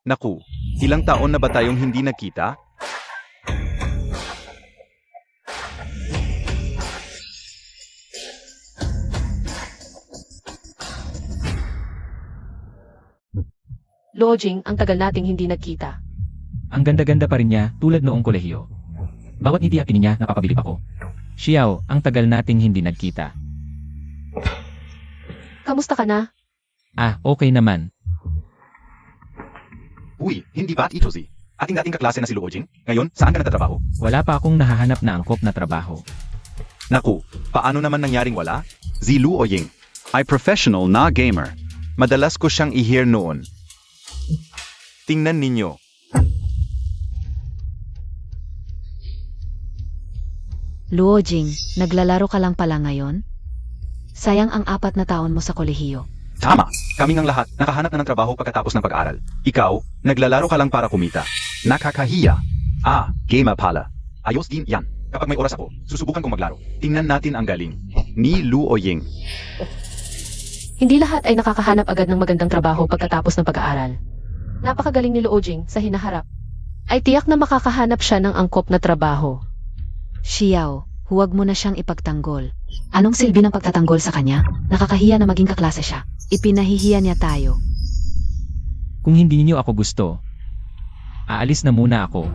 Naku, ilang taon na ba tayong hindi nagkita? Lojing, ang tagal nating hindi nagkita. Ang ganda-ganda pa rin niya tulad noong kolehiyo. Bawat ngiti at tingin niya napapabilib ako. Xiao, ang tagal nating hindi nagkita. Kamusta ka na? Okay naman. Uy, hindi ba ito si? Ating dating kaklase na si Luo Jing? Ngayon, saan ka nagtatrabaho? Wala pa akong nahahanap na angkop na trabaho. Naku, paano naman nangyaring wala? Si Luo Ying ay professional na gamer. Madalas ko siyang i-hear noon. Tingnan ninyo. Luojing, naglalaro ka lang pala ngayon? Sayang ang 4 na taon mo sa kolehiyo. Tama, kaming ang lahat nakahanap na ng trabaho pagkatapos ng pag-aaral. Ikaw, naglalaro ka lang para kumita. Nakakahiya. Gamer pala. Ayos din yan. Kapag may oras ako, susubukan kong maglaro. Tingnan natin ang galing ni Luo Ying. Hindi lahat ay nakakahanap agad ng magandang trabaho pagkatapos ng pag-aaral. Napakagaling ni Lojing sa hinaharap. Ay tiyak na makakahanap siya ng angkop na trabaho. Xiao, huwag mo na siyang ipagtanggol. Anong silbi ng pagtatanggol sa kanya? Nakakahiya na maging kaklase siya. Ipinahihiya niya tayo. Kung hindi niyo ako gusto, aalis na muna ako.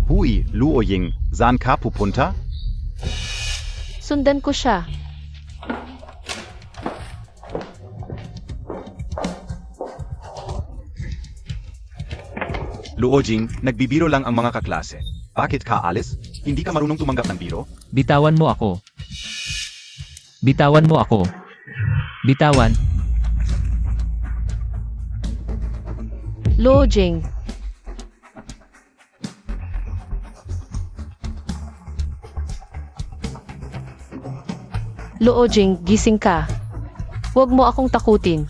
Huy, Luo Ying, saan ka pupunta? Sundan ko siya. Luo Jing, nagbibiro lang ang mga kaklase. Bakit ka alis? Hindi ka marunong tumanggap ng biro? Bitawan mo ako. Bitawan mo ako. Bitawan. Lojing. Lojing, gising ka. Huwag mo akong takutin.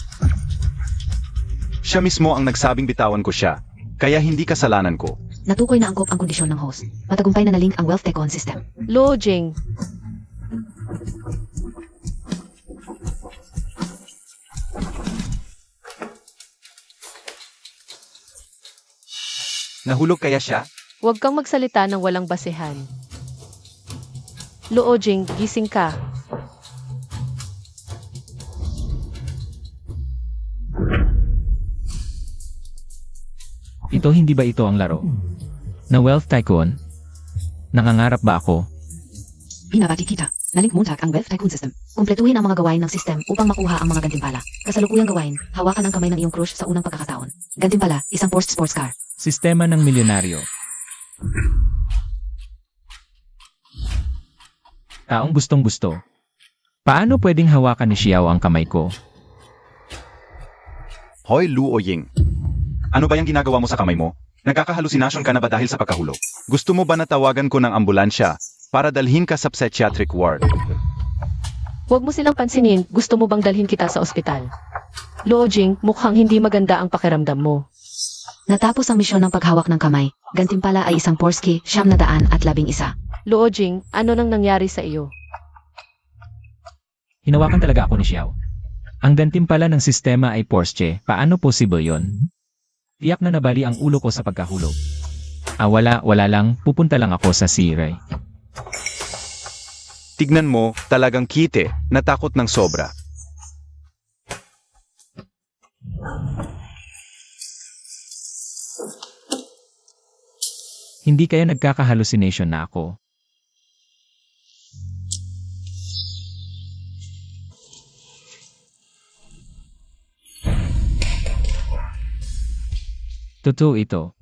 Siya mismo ang nagsabing bitawan ko siya. Kaya hindi kasalanan ko. Natukoy na angkop ang kondisyon ng host. Matagumpay na nalink ang Wealth Tecon system. Lojing. Nahulog kaya siya? Huwag kang magsalita ng walang basehan. Lojing, gising ka. Hindi ba ito ang laro? Na Wealth Tycoon? Nangangarap ba ako? Binabati kita. Nalink Montag ang Wealth Tycoon system. Kumpletuhin ang mga gawain ng system upang makuha ang mga gantimpala. Kasalukuyang gawain, hawakan ang kamay ng iyong crush sa unang pagkakataon. Gantimpala, isang Porsche sports car. Sistema ng milyonaryo. Taong gustong-gusto. Paano pwedeng hawakan ni Xiao ang kamay ko? Hoy Luo Ying. Ano ba yung ginagawa mo sa kamay mo? Nagkakahalusinasyon ka na ba dahil sa pagkahulog? Gusto mo ba na tawagan ko ng ambulansya para dalhin ka sa psychiatric ward? Huwag mo silang pansinin, gusto mo bang dalhin kita sa ospital? Lojing, mukhang hindi maganda ang pakiramdam mo. Natapos ang misyon ng paghawak ng kamay. Gantimpala ay isang Porsche 911. Lojing, ano nang nangyari sa iyo? Hinawakan talaga ako ni Xiao. Ang gantimpala ng sistema ay Porsche. Paano possible yon? Tiyak na nabali ang ulo ko sa pagkahulog. Wala lang. Pupunta lang ako sa Siray. Tignan mo, talagang kite, natakot ng sobra. Hindi kaya nagkakahallucination na ako. Totoo ito.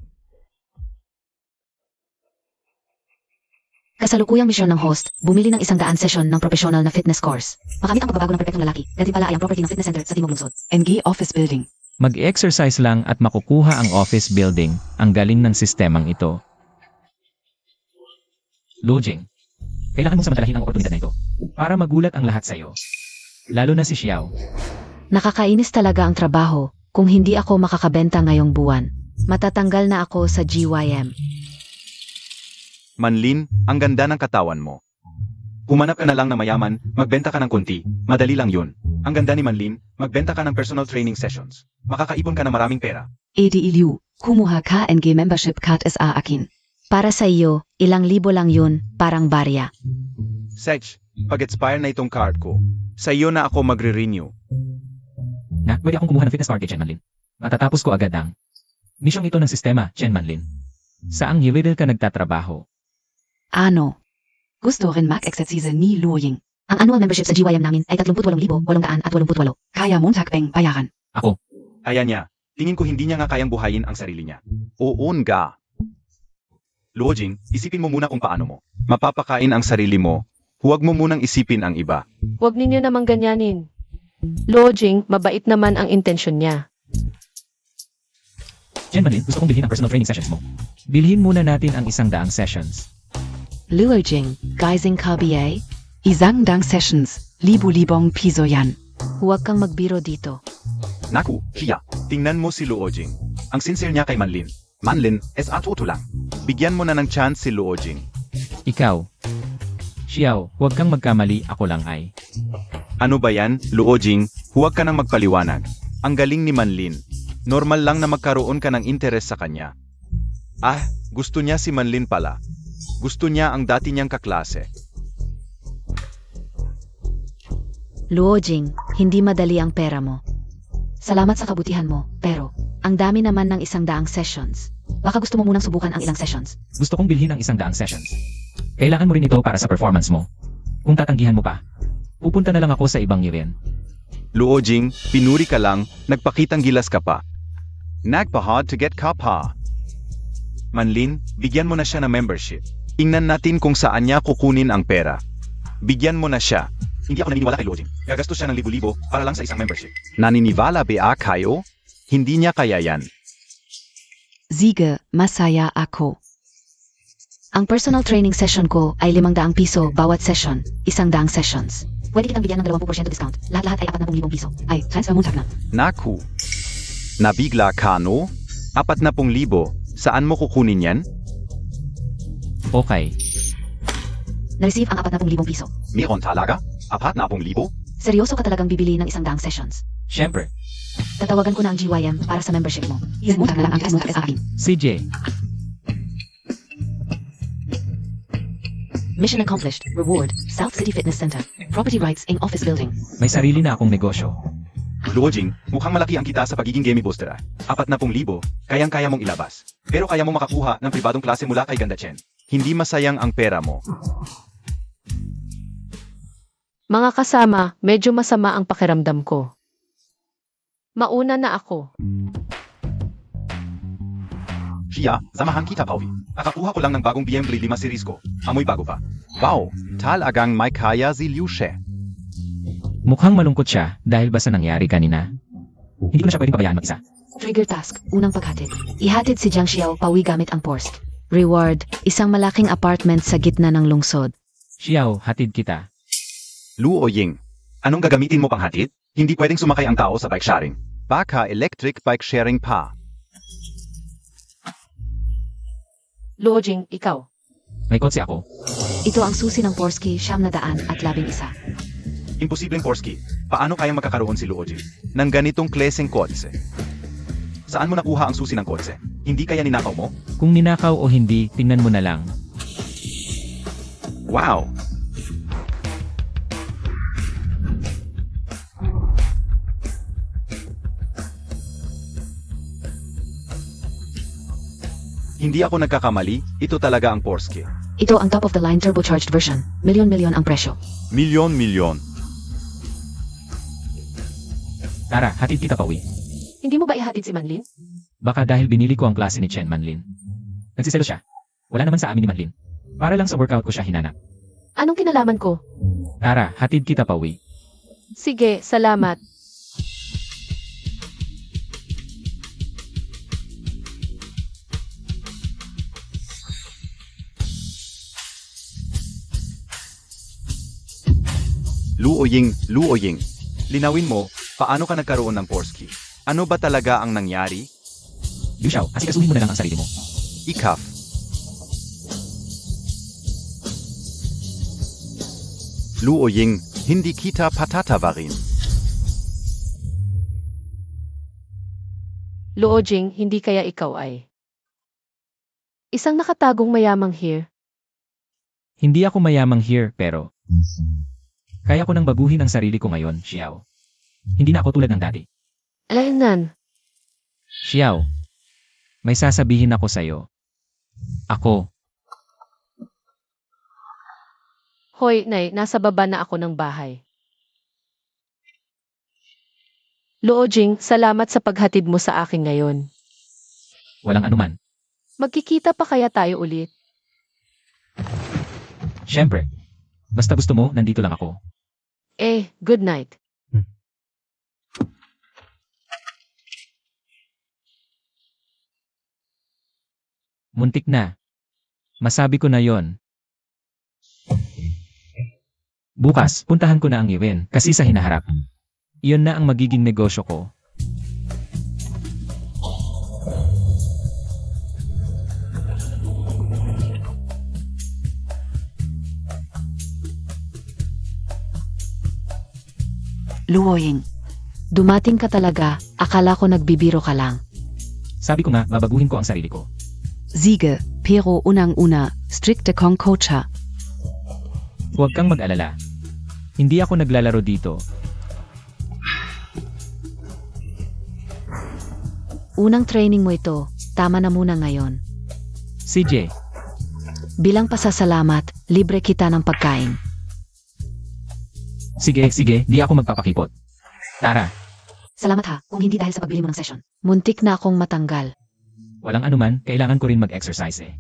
Kasalukuyang misyon ng host, bumili ng 100 session ng professional na fitness course. Makamit ang pagbabago ng perpektong lalaki. Gantimpala ay ang property ng fitness center sa Timog Lungsod. NG Office Building. Mag-exercise lang at makukuha ang office building. Ang galing ng sistemang ito. Lojing, kailangan mong samantalahin ang oportunidad na ito para magulat ang lahat sa iyo. Lalo na si Xiao. Nakakainis talaga ang trabaho kung hindi ako makakabenta ngayong buwan. Matatanggal na ako sa GYM. Manlin, ang ganda ng katawan mo. Humanap ka na lang na mayaman, magbenta ka ng kunti, madali lang yun. Ang ganda ni Manlin, magbenta ka ng personal training sessions. Makakaipon ka ng maraming pera. EDI Liu, kumuha KNG membership card sa akin. Para sa iyo, ilang libo lang yun, parang barya. Sedge, pag-expire na itong card ko, sa iyo na ako magre-renew. Na, pwede akong kumuha ng fitness card kay Chen Manlin. Matatapos ko agad ang misyong ito ng sistema, Chen Manlin. Saang nivel ka nagtatrabaho? Ano? Gusto rin mag-exercise ni Luoying. Ang annual membership sa GYM namin ay 38,888. Kaya Montag peng bayaran. Ako, Ayan niya, tingin ko hindi niya nga kayang buhayin ang sarili niya. Oo nga. Luojing, isipin mo muna kung paano mo. Mapapakain ang sarili mo, huwag mo munang isipin ang iba. Huwag ninyo namang ganyanin. Lodging, mabait naman ang intensyon niya. Chen Manlin, gusto kong bilhin ang personal training sessions mo. Bilhin muna natin ang 100 sessions. Luojing, Geising KBA, Isang Dang Sessions, Libu-libong piso yan. Huwag kang magbiro dito. Naku, Shia, tingnan mo si Luojing. Ang sincere niya kay Manlin. Manlin, totoo lang. Bigyan mo na ng chance si Luojing. Ikaw. Xiao, huwag kang magkamali, ako lang ay. Ano ba yan, Luojing? Huwag ka nang magpaliwanag. Ang galing ni Manlin. Normal lang na magkaroon ka ng interes sa kanya. Ah, gusto niya si Manlin pala. Gusto niya ang dati niyang kaklase. Luojing, hindi madali ang pera mo. Salamat sa kabutihan mo, pero Ang dami naman ng 100 sessions. baka gusto mo munang subukan ang ilang sessions. Gusto kong bilhin ang 100 sessions. Kailangan mo rin ito para sa performance mo. Kung tatanggihan mo pa, pupunta na lang ako sa ibang event. Luojing, pinuri ka lang, nagpakitang gilas ka pa. Nagpa-hard to get ka pa. Manlin, bigyan mo na siya ng membership. Tingnan natin kung saan niya kukunin ang pera. Bigyan mo na siya. Hindi ako naniniwala kay Luojing. Gagastos siya ng libo-libo para lang sa isang membership. Naniniwala ba kayo? Hindi niya kaya yan. Sige, masaya ako. Ang personal training session ko ay 500 piso bawat session, 100 sessions. Pwede kitang bigyan ng 20% discount. Lahat-lahat ay 40,000 piso. Ay, transfer Montag na. Naku. Nabigla ka no? 40,000. Saan mo kukunin yan? Okay. Na-receive ang 40,000 piso. Meron talaga? 40,000? Seryoso ka talagang bibili ng 100 sessions. Siyempre, Tatawagan ko na ang GYM para sa membership mo. Montag na lang ang Montag sa akin. CJ, Mission accomplished. Reward. South City Fitness Center. Property rights in office building. may sarili na akong negosyo. Luojing, mukhang malaki ang kita sa pagiging gaming booster. 40,000, kayang-kaya mong ilabas. Pero kaya mong makakuha ng pribadong klase mula kay Ganda Chen. Hindi masayang ang pera mo. Mga kasama, medyo masama ang pakiramdam ko. Mauna na ako. Shia, samahan kita, Pauvi. Nakakuha ko lang ng bagong BMW 5 series ko. Amoy bago pa. Wow, talagang may kaya si Liu She. Mukhang malungkot siya dahil ba sa nangyari kanina. Hindi ko na siya pwedeng pabayaan mag-isa. Trigger task. Unang paghatid. Ihatid si Jiang Xiao pawi gamit ang Porsche. Reward, isang malaking apartment sa gitna ng lungsod. Xiao, hatid kita. Luojing, anong gagamitin mo pang hatid? Hindi pwedeng sumakay ang tao sa bike sharing. Baka electric bike sharing pa. Lodging, ikaw. May kotse ako. Ito ang susi ng Porsche 911. Imposibleng Porsche. Paano kayang magkakaroon si Luojing ng ganitong kleseng kotse? Saan mo nakuha ang susi ng kotse? Hindi kaya ninakaw mo? Kung ninakaw o hindi, tingnan mo na lang. Wow! Hindi ako nagkakamali, ito talaga ang Porsche. Ito ang top-of-the-line turbocharged version. Milyon-milyon ang presyo. Milyon-milyon. Tara, hatid kita pauwi. Hindi mo ba ihatid si Manlin? Baka dahil binili ko ang klase ni Chen Manlin. Nagsiselo siya. Wala naman sa amin ni Manlin. Para lang sa workout ko siya hinanap. Anong kinalaman ko? Tara, hatid kita pauwi. Sige, salamat. Luojing. Linawin mo, paano ka nagkaroon ng Porsche? Ano ba talaga ang nangyari? Liu Xiao, asikasuhin mo na lang ang sarili mo. Ikaf. Luojing, hindi kita patatawarin. Luojing, hindi kaya ikaw ay isang nakatagong mayamang here? Hindi ako mayamang here, pero kaya ko nang baguhin ang sarili ko ngayon, Xiao. Hindi na ako tulad ng dati. Alaynan, Xiao, may sasabihin ako sa'yo. Ako, hoy, nay, nasa baba na ako ng bahay. Luojing, salamat sa paghatid mo sa akin ngayon. walang anuman. Magkikita pa kaya tayo ulit? Siyempre, basta gusto mo, nandito lang ako. Good night. Muntik na. Masabi ko na yon. Bukas, puntahan ko na ang Yuen kasi sa hinaharap. Iyon na ang magiging negosyo ko. Luoying. Dumating ka talaga, akala ko nagbibiro ka lang. Sabi ko nga, babaguhin ko ang sarili ko. Siege, pero unang-una, strikte kong kocha. Huwag kang mag-alala. Hindi ako naglalaro dito. Unang training mo ito, tama na muna ngayon. CJ, Bilang pasasalamat, libre kita ng pagkain. sige, di ako magpapakipot. Tara, Salamat ha, kung hindi dahil sa pagbili mo ng session. Muntik na akong matanggal. walang anuman, kailangan ko rin mag-exercise eh.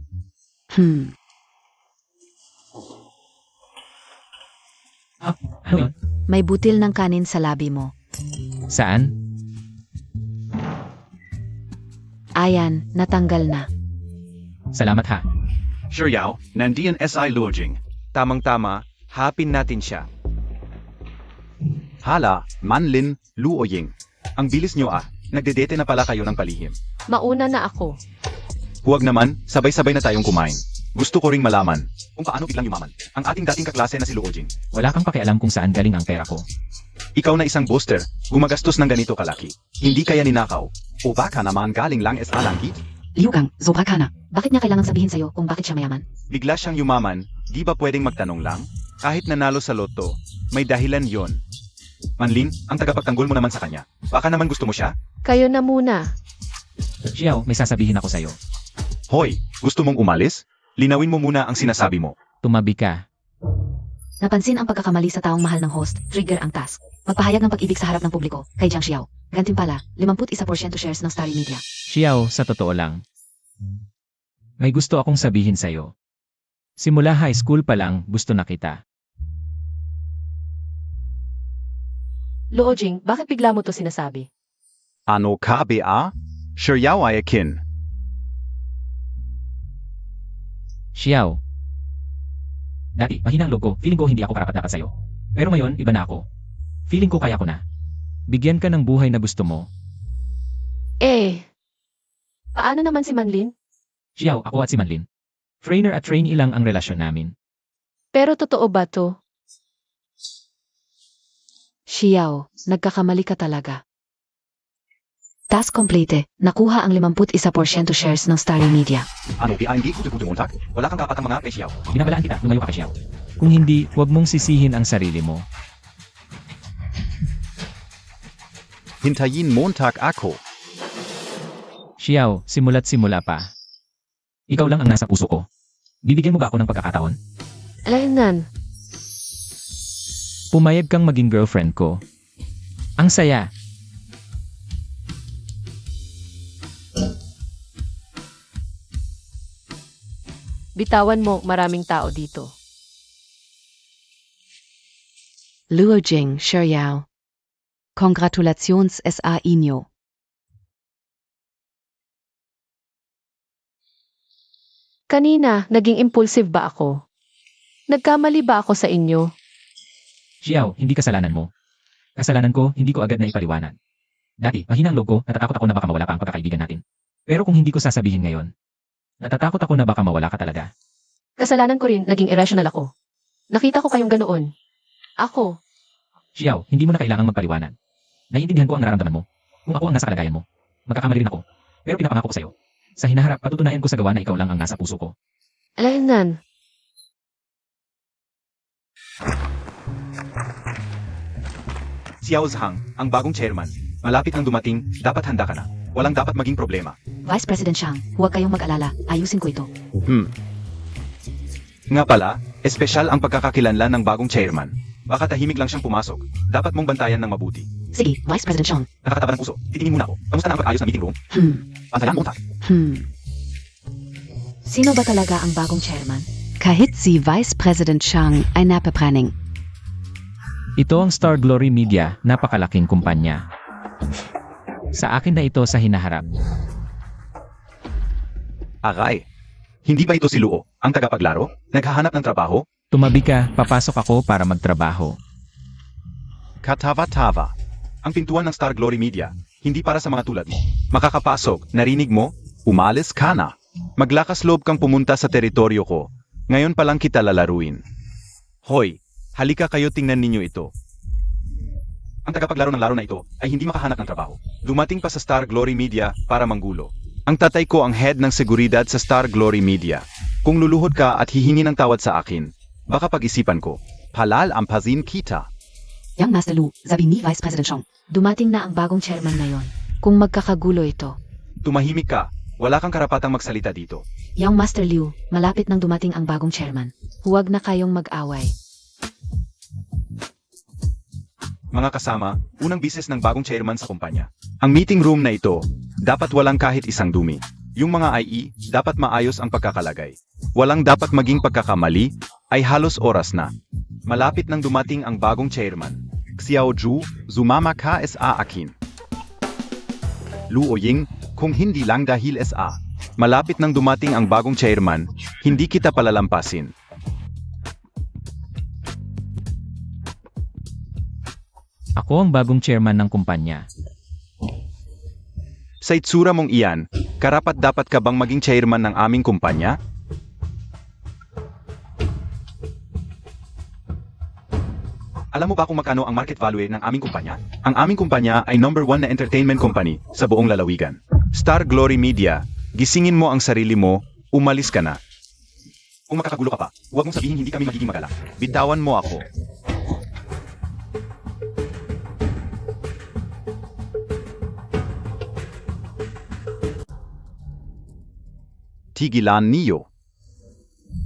Ano yun? May butil ng kanin sa labi mo. Saan? Ayan, natanggal na. Salamat ha. Sure Yao, nandiyan SI Luojing. Tamang-tama, hapin natin siya. Hala, Manlin, Luoying. Ang bilis nyo ah, nagdedete na pala kayo ng palihim. Mauna na ako. Huwag naman, sabay-sabay na tayong kumain. Gusto ko ring malaman kung paano biglang yumaman ang ating dating kaklase na si Luojing. Wala kang pakialam kung saan galing ang pera ko. Ikaw na isang booster, gumagastos ng ganito kalaki. Hindi kaya ninakaw. O baka naman galing lang SA langit? Liugang, sobra ka na. Bakit niya kailangan sabihin sa'yo kung bakit siya mayaman? Bigla siyang yumaman, di ba pwedeng magtanong lang? Kahit nanalo sa loto, may dahilan yon. Manlin, ang tagapagtanggol mo naman sa kanya. Baka naman gusto mo siya? Kayo na muna. Xiao, may sasabihin ako sa'yo. Hoy, gusto mong umalis? Linawin mo muna ang sinasabi mo. Tumabi ka. Napansin ang pagkakamali sa taong mahal ng host, trigger ang task. Magpahayag ng pag-ibig sa harap ng publiko, kay Jiang Xiao. Gantimpala, 51% shares ng Starry Media. Xiao, sa totoo lang. May gusto akong sabihin sa'yo. Simula high school pa lang, gusto na kita. Luojing, bakit bigla mo to sinasabi? Ano ka ba? Sure Yao ay akin. Xiao. Dati, mahinang loob ko, feeling ko hindi ako karapat-dapat sa'yo. Pero ngayon, iba na ako. Feeling ko kaya ko na. Bigyan ka ng buhay na gusto mo. Paano naman si Manlin? Xiao, ako at si Manlin. Trainer at trainee lang ang relasyon namin. Pero totoo ba to? Xiao, nagkakamali ka talaga. Task complete, nakuha ang 51% shares ng Starry Media. Ano PING kutukutumuntak? Wala kang kapatang mga kay Xiao. Binabalaan kita, lumayo ka kay Xiao. Kung hindi, huwag mong sisihin ang sarili mo. Hintayin Montag ako. Xiao, simula't simula pa. Ikaw lang ang nasa puso ko. Bibigyan mo ba ako ng pagkakataon? Alaynan, Pumayag kang maging girlfriend ko. Ang saya. bitawan mo, maraming tao dito. Luojing, Xiao. Congratulations SA Inyo. Kanina, naging impulsive ba ako? Nagkamali ba ako sa inyo? Xiao, hindi kasalanan mo. Kasalanan ko, hindi ko agad na ipaliwanag. Dati, mahinang loob ko, natatakot ako na baka mawala pa ang pagkakaibigan natin. Pero kung hindi ko sasabihin ngayon, natatakot ako na baka mawala ka talaga. Kasalanan ko rin, naging irrational ako. Nakita ko kayong ganoon. Ako, Xiao, hindi mo na kailangang magpaliwanag. Naiintindihan ko ang nararamdaman mo. Kung ako ang nasa kalagayan mo. Magkakamali rin ako. Pero pinapangako ko sa'yo. Sa hinaharap, patutunayan ko sa gawa na ikaw lang ang nasa puso ko. Alin nan? Xiao Zhang, ang bagong chairman. Malapit ang dumating, dapat handa ka na. Walang dapat maging problema. Vice President Shang, huwag kayong mag-alala. Ayusin ko ito. Nga pala, espesyal ang pagkakakilanlan ng bagong chairman. Baka tahimik lang siyang pumasok. Dapat mong bantayan ng mabuti. Sige, Vice President Shang. Nakakataba ng puso. Titingin muna ako. Kamusta na ang pag-ayos ng meeting room? Bantayan mo, tak. Sino ba talaga ang bagong chairman? Kahit si Vice President Shang ay napapraning. Ito ang Star Glory Media, napakalaking kumpanya. Sa akin na ito sa hinaharap. Aray. Hindi ba ito si Luo, ang tagapaglaro? Naghahanap ng trabaho? Tumabi ka, papasok ako para magtrabaho. Katava-tava. Ang pintuan ng Star Glory Media, hindi para sa mga tulad mo. Makakapasok, narinig mo? Umalis ka na. Maglakas loob kang pumunta sa teritoryo ko. Ngayon pa lang kita lalaruin. Hoy, halika kayo tingnan ninyo ito. Ang tagapaglaro ng laro na ito ay hindi makahanap ng trabaho. Dumating pa sa Star Glory Media para manggulo. Ang tatay ko ang head ng seguridad sa Star Glory Media. Kung luluhod ka at hihingi ng tawad sa akin, baka pag-isipan ko. Halal ang pazin kita. Yang Master Lu, sabi ni Vice President Shang. Dumating na ang bagong chairman ngayon. Kung magkakagulo ito. Tumahimik ka. Wala kang karapatang magsalita dito. Yang Master Liu, malapit nang dumating ang bagong chairman. Huwag na kayong mag-away. Mga kasama, unang bises ng bagong chairman sa kumpanya. Ang meeting room na ito, dapat walang kahit isang dumi. Yung mga IE, dapat maayos ang pagkakalagay. Walang dapat maging pagkakamali, ay halos oras na. Malapit nang dumating ang bagong chairman. Xiao Zhu, sumama ka sa akin. Luo Ying, kung hindi lang dahil SA. Malapit nang dumating ang bagong chairman, hindi kita palalampasin. Ako ang bagong chairman ng kumpanya. Sa itsura mong iyan, karapat-dapat ka bang maging chairman ng aming kumpanya? Alam mo ba kung magkano ang market value ng aming kumpanya? Ang aming kumpanya ay number 1 na entertainment company sa buong lalawigan. Star Glory Media, gisingin mo ang sarili mo, umalis ka na. Kung makakagulo ka pa, huwag mong sabihin hindi kami magiging magalak. Bitawan mo ako. Tigilan niyo.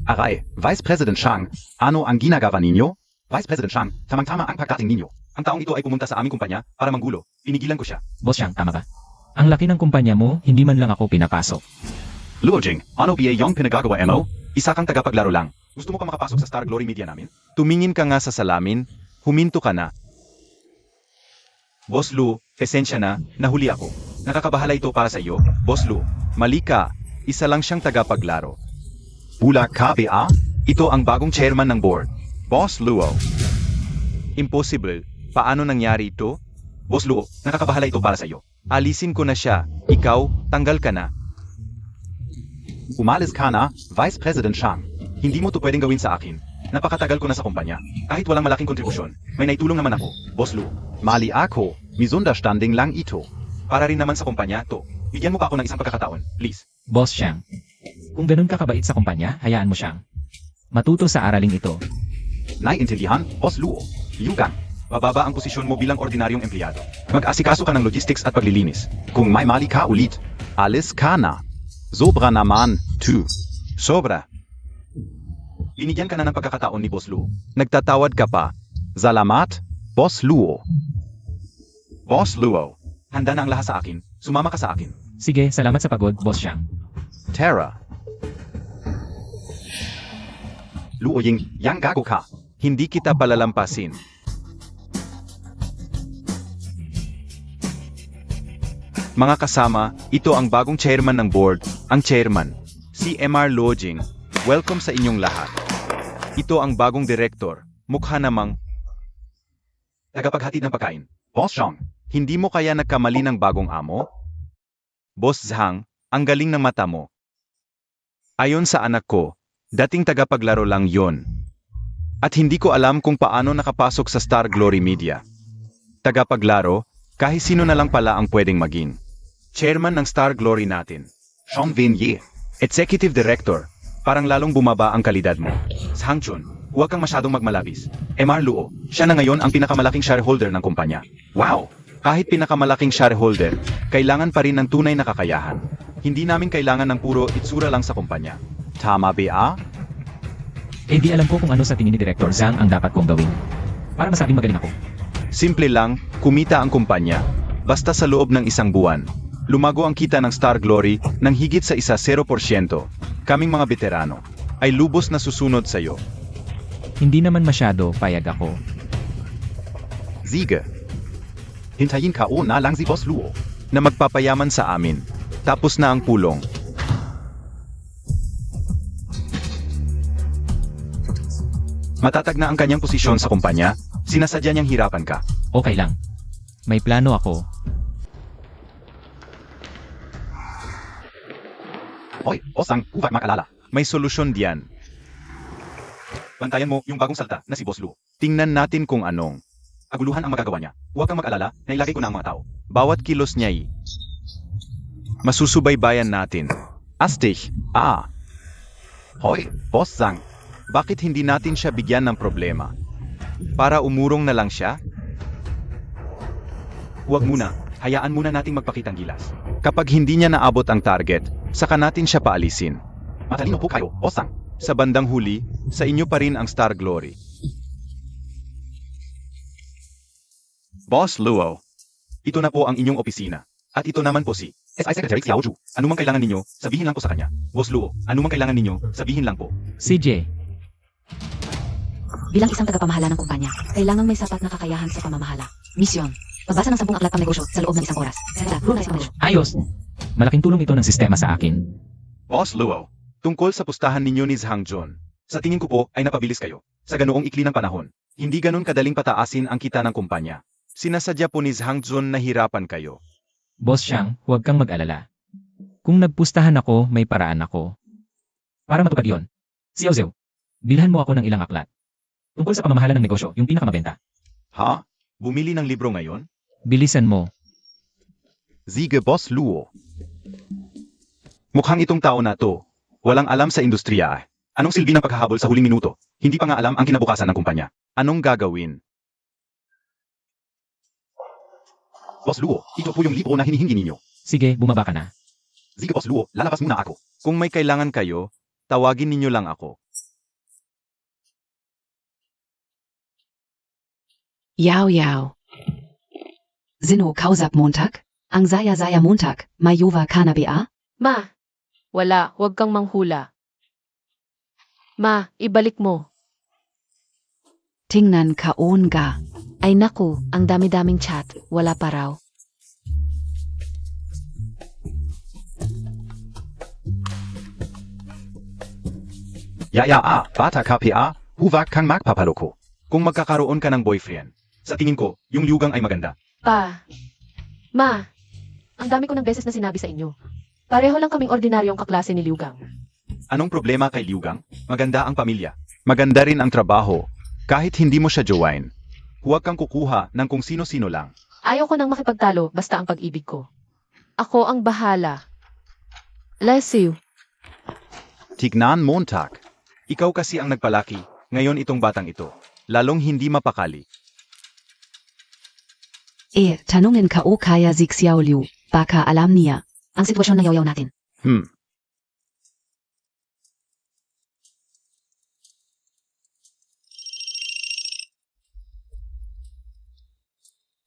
Aray, Vice President Shang, ano ang ginagawa ninyo? Vice President Shang, tamang-tama ang pagdating ninyo. Ang taong ito ay pumunta sa aming kumpanya para manggulo. Pinigilan ko siya. Boss Shang, tama ba? Ang laki ng kumpanya mo, hindi man lang ako pinapasok. Luo Jing, ano ba yung pinagagawa mo? Isa kang tagapaglaro lang. Gusto mo ka makapasok sa Star Glory Media namin? Tumingin ka nga sa salamin, huminto ka na. Boss Lu, esensya na, nahuli ako. Nakakabahala ito para sa iyo, Boss Lu. Mali ka, isa lang siyang tagapaglaro. Bula ka ba? Ito ang bagong chairman ng board. Boss Luo. Impossible. Paano nangyari ito? Boss Luo, nakakabahala ito para sa iyo. Alisin ko na siya. Ikaw, tanggal ka na. Umalis ka na, Vice President Shang. Hindi mo to pwedeng gawin sa akin. Napakatagal ko na sa kumpanya. Kahit walang malaking kontribusyon, may naitulong naman ako, Boss Lu. Mali ako, misunderstanding lang ito. Para rin naman sa kumpanya to. Bigyan mo pa ako ng isang pagkakataon, please. Boss Shang, kung ganun ka kabait sa kumpanya, hayaan mo siyang matuto sa araling ito. Naiintindihan, Boss Luo. Yugang, bababa ang posisyon mo bilang ordinaryong empleyado. Mag-asikaso ka ng logistics at paglilinis. Kung may mali ka ulit, alis ka na. Sobra naman, tu. Sobra. Binigyan ka na ng pagkakataon ni Boss Luo. Nagtatawad ka pa. Salamat, Boss Luo. Boss Luo, handa na ang lahat sa akin. Sumama ka sa akin. Sige, salamat sa pagod, Boss Shang. Terra. Luo Ying, yang gago ka. Hindi kita palalampasin. Mga kasama, ito ang bagong chairman ng board, ang chairman, si MR Lojing. Welcome sa inyong lahat. Ito ang bagong direktor, mukha namang tagapaghatid ng pagkain. Boss Shang, hindi mo kaya nagkamali ng bagong amo? Boss Zhang, ang galing ng mata mo. Ayon sa anak ko, dating tagapaglaro lang yon. At hindi ko alam kung paano nakapasok sa Star Glory Media. Tagapaglaro, kahit sino na lang pala ang pwedeng maging. Chairman ng Star Glory natin, Sean Venier. Executive Director. Parang lalong bumaba ang kalidad mo. Hangchun, huwag kang masyadong magmalabis. MR Luo, siya na ngayon ang pinakamalaking shareholder ng kumpanya. Wow! Kahit pinakamalaking shareholder, kailangan pa rin ng tunay na kakayahan. Hindi namin kailangan ng puro itsura lang sa kumpanya. Tama ba? Eh di alam ko kung ano sa tingin ni Director Zhang ang dapat kong gawin. Para masabing magaling ako. Simple lang, kumita ang kumpanya. Basta sa loob ng isang buwan. Lumago ang kita ng Star Glory ng higit sa 0%. Kaming mga veterano ay lubos na susunod sa iyo. Hindi naman masyado payag ako. Sige. Hintayin ka o na lang si Boss Luo na magpapayaman sa amin. Tapos na ang pulong. Matatag na ang kanyang posisyon sa kumpanya, sinasadya niyang hirapan ka. Okay lang. May plano ako. Hoy, Osang, huwag makalala. May solusyon diyan. Bantayan mo yung bagong salta na si Boss Luo. Tingnan natin kung anong aguluhan ang magagawa niya. Huwag kang mag-alala, nailagay ko na ang mga tao. Bawat kilos niya masusubaybayan natin. Astig, Hoy, Boss Zhang, bakit hindi natin siya bigyan ng problema? Para umurong na lang siya? Huwag muna, hayaan muna nating magpakitang gilas. Kapag hindi niya naabot ang target, saka natin siya paalisin. Matalino po kayo, Boss Zhang. Sa bandang huli, sa inyo pa rin ang Star Glory. Boss Luo, ito na po ang inyong opisina. At ito naman po si SI Secretary Xiao Zhu. Ano mang kailangan ninyo, sabihin lang po sa kanya. Boss Luo, ano mang kailangan ninyo, sabihin lang po. CJ, Bilang isang tagapamahala ng kumpanya, kailangan may sapat na kakayahan sa pamamahala. Misyon. Pagbasa ng 10 aklat pang negosyo sa loob ng isang oras. Salita, rule ng estimation. ayos! Malaking tulong ito ng sistema sa akin. Boss Luo, tungkol sa pustahan ninyo ni Zhang Jun. Sa tingin ko po ay napabilis kayo. Sa ganoong ikli ng panahon, hindi ganon kadaling pataasin ang kita ng kumpanya. Sinasadya po ni Zhang Jun na hirapan kayo. Boss Xiang, huwag kang mag-alala. Kung nagpustahan ako, may paraan ako. Para matupad yon. Xiao Zhou, bilhan mo ako ng ilang aklat. Tungkol sa pamamahala ng negosyo, yung pinakamabenta. Ha? Bumili ng libro ngayon? Bilisan mo. Sige Boss Luo. Mukhang itong tao na to, walang alam sa industriya. Anong silbi ng paghahabol sa huling minuto? Hindi pa nga alam ang kinabukasan ng kumpanya. Anong gagawin? Boss Luo, ito po yung libro na hinihingi ninyo. Sige, bumaba ka na. Sige Boss Luo, lalabas muna ako. Kung may kailangan kayo, tawagin ninyo lang ako. Yao Yao. Zino Kausap Montag? Ang Saya Montag, Mayova Kanabea? Ma, wala, huwag kang manghula. Ma, ibalik mo. Tingnan kaon ga. Ay naku, ang dami-daming chat, wala pa raw. Bata ka huwag kang magpapaloko. Kung magkakaroon ka ng boyfriend, sa tingin ko, yung liugang ay maganda. Ma, ang dami ko ng beses na sinabi sa inyo. Pareho lang kaming ordinaryong kaklase ni Liugang. Anong problema kay liugang? Maganda ang pamilya. Maganda rin ang trabaho. Kahit hindi mo siya jowain. Huwag kang kukuha ng kung sino-sino lang. Ayaw ko nang makipagtalo basta ang pag-ibig ko. Ako ang bahala. Lesiu. Tignan Montag. Ikaw kasi ang nagpalaki, ngayon itong batang ito. Lalong hindi mapakali. Tanungin ka o kaya si Xiao Liu. Baka alam niya. Ang sitwasyon na yaw natin.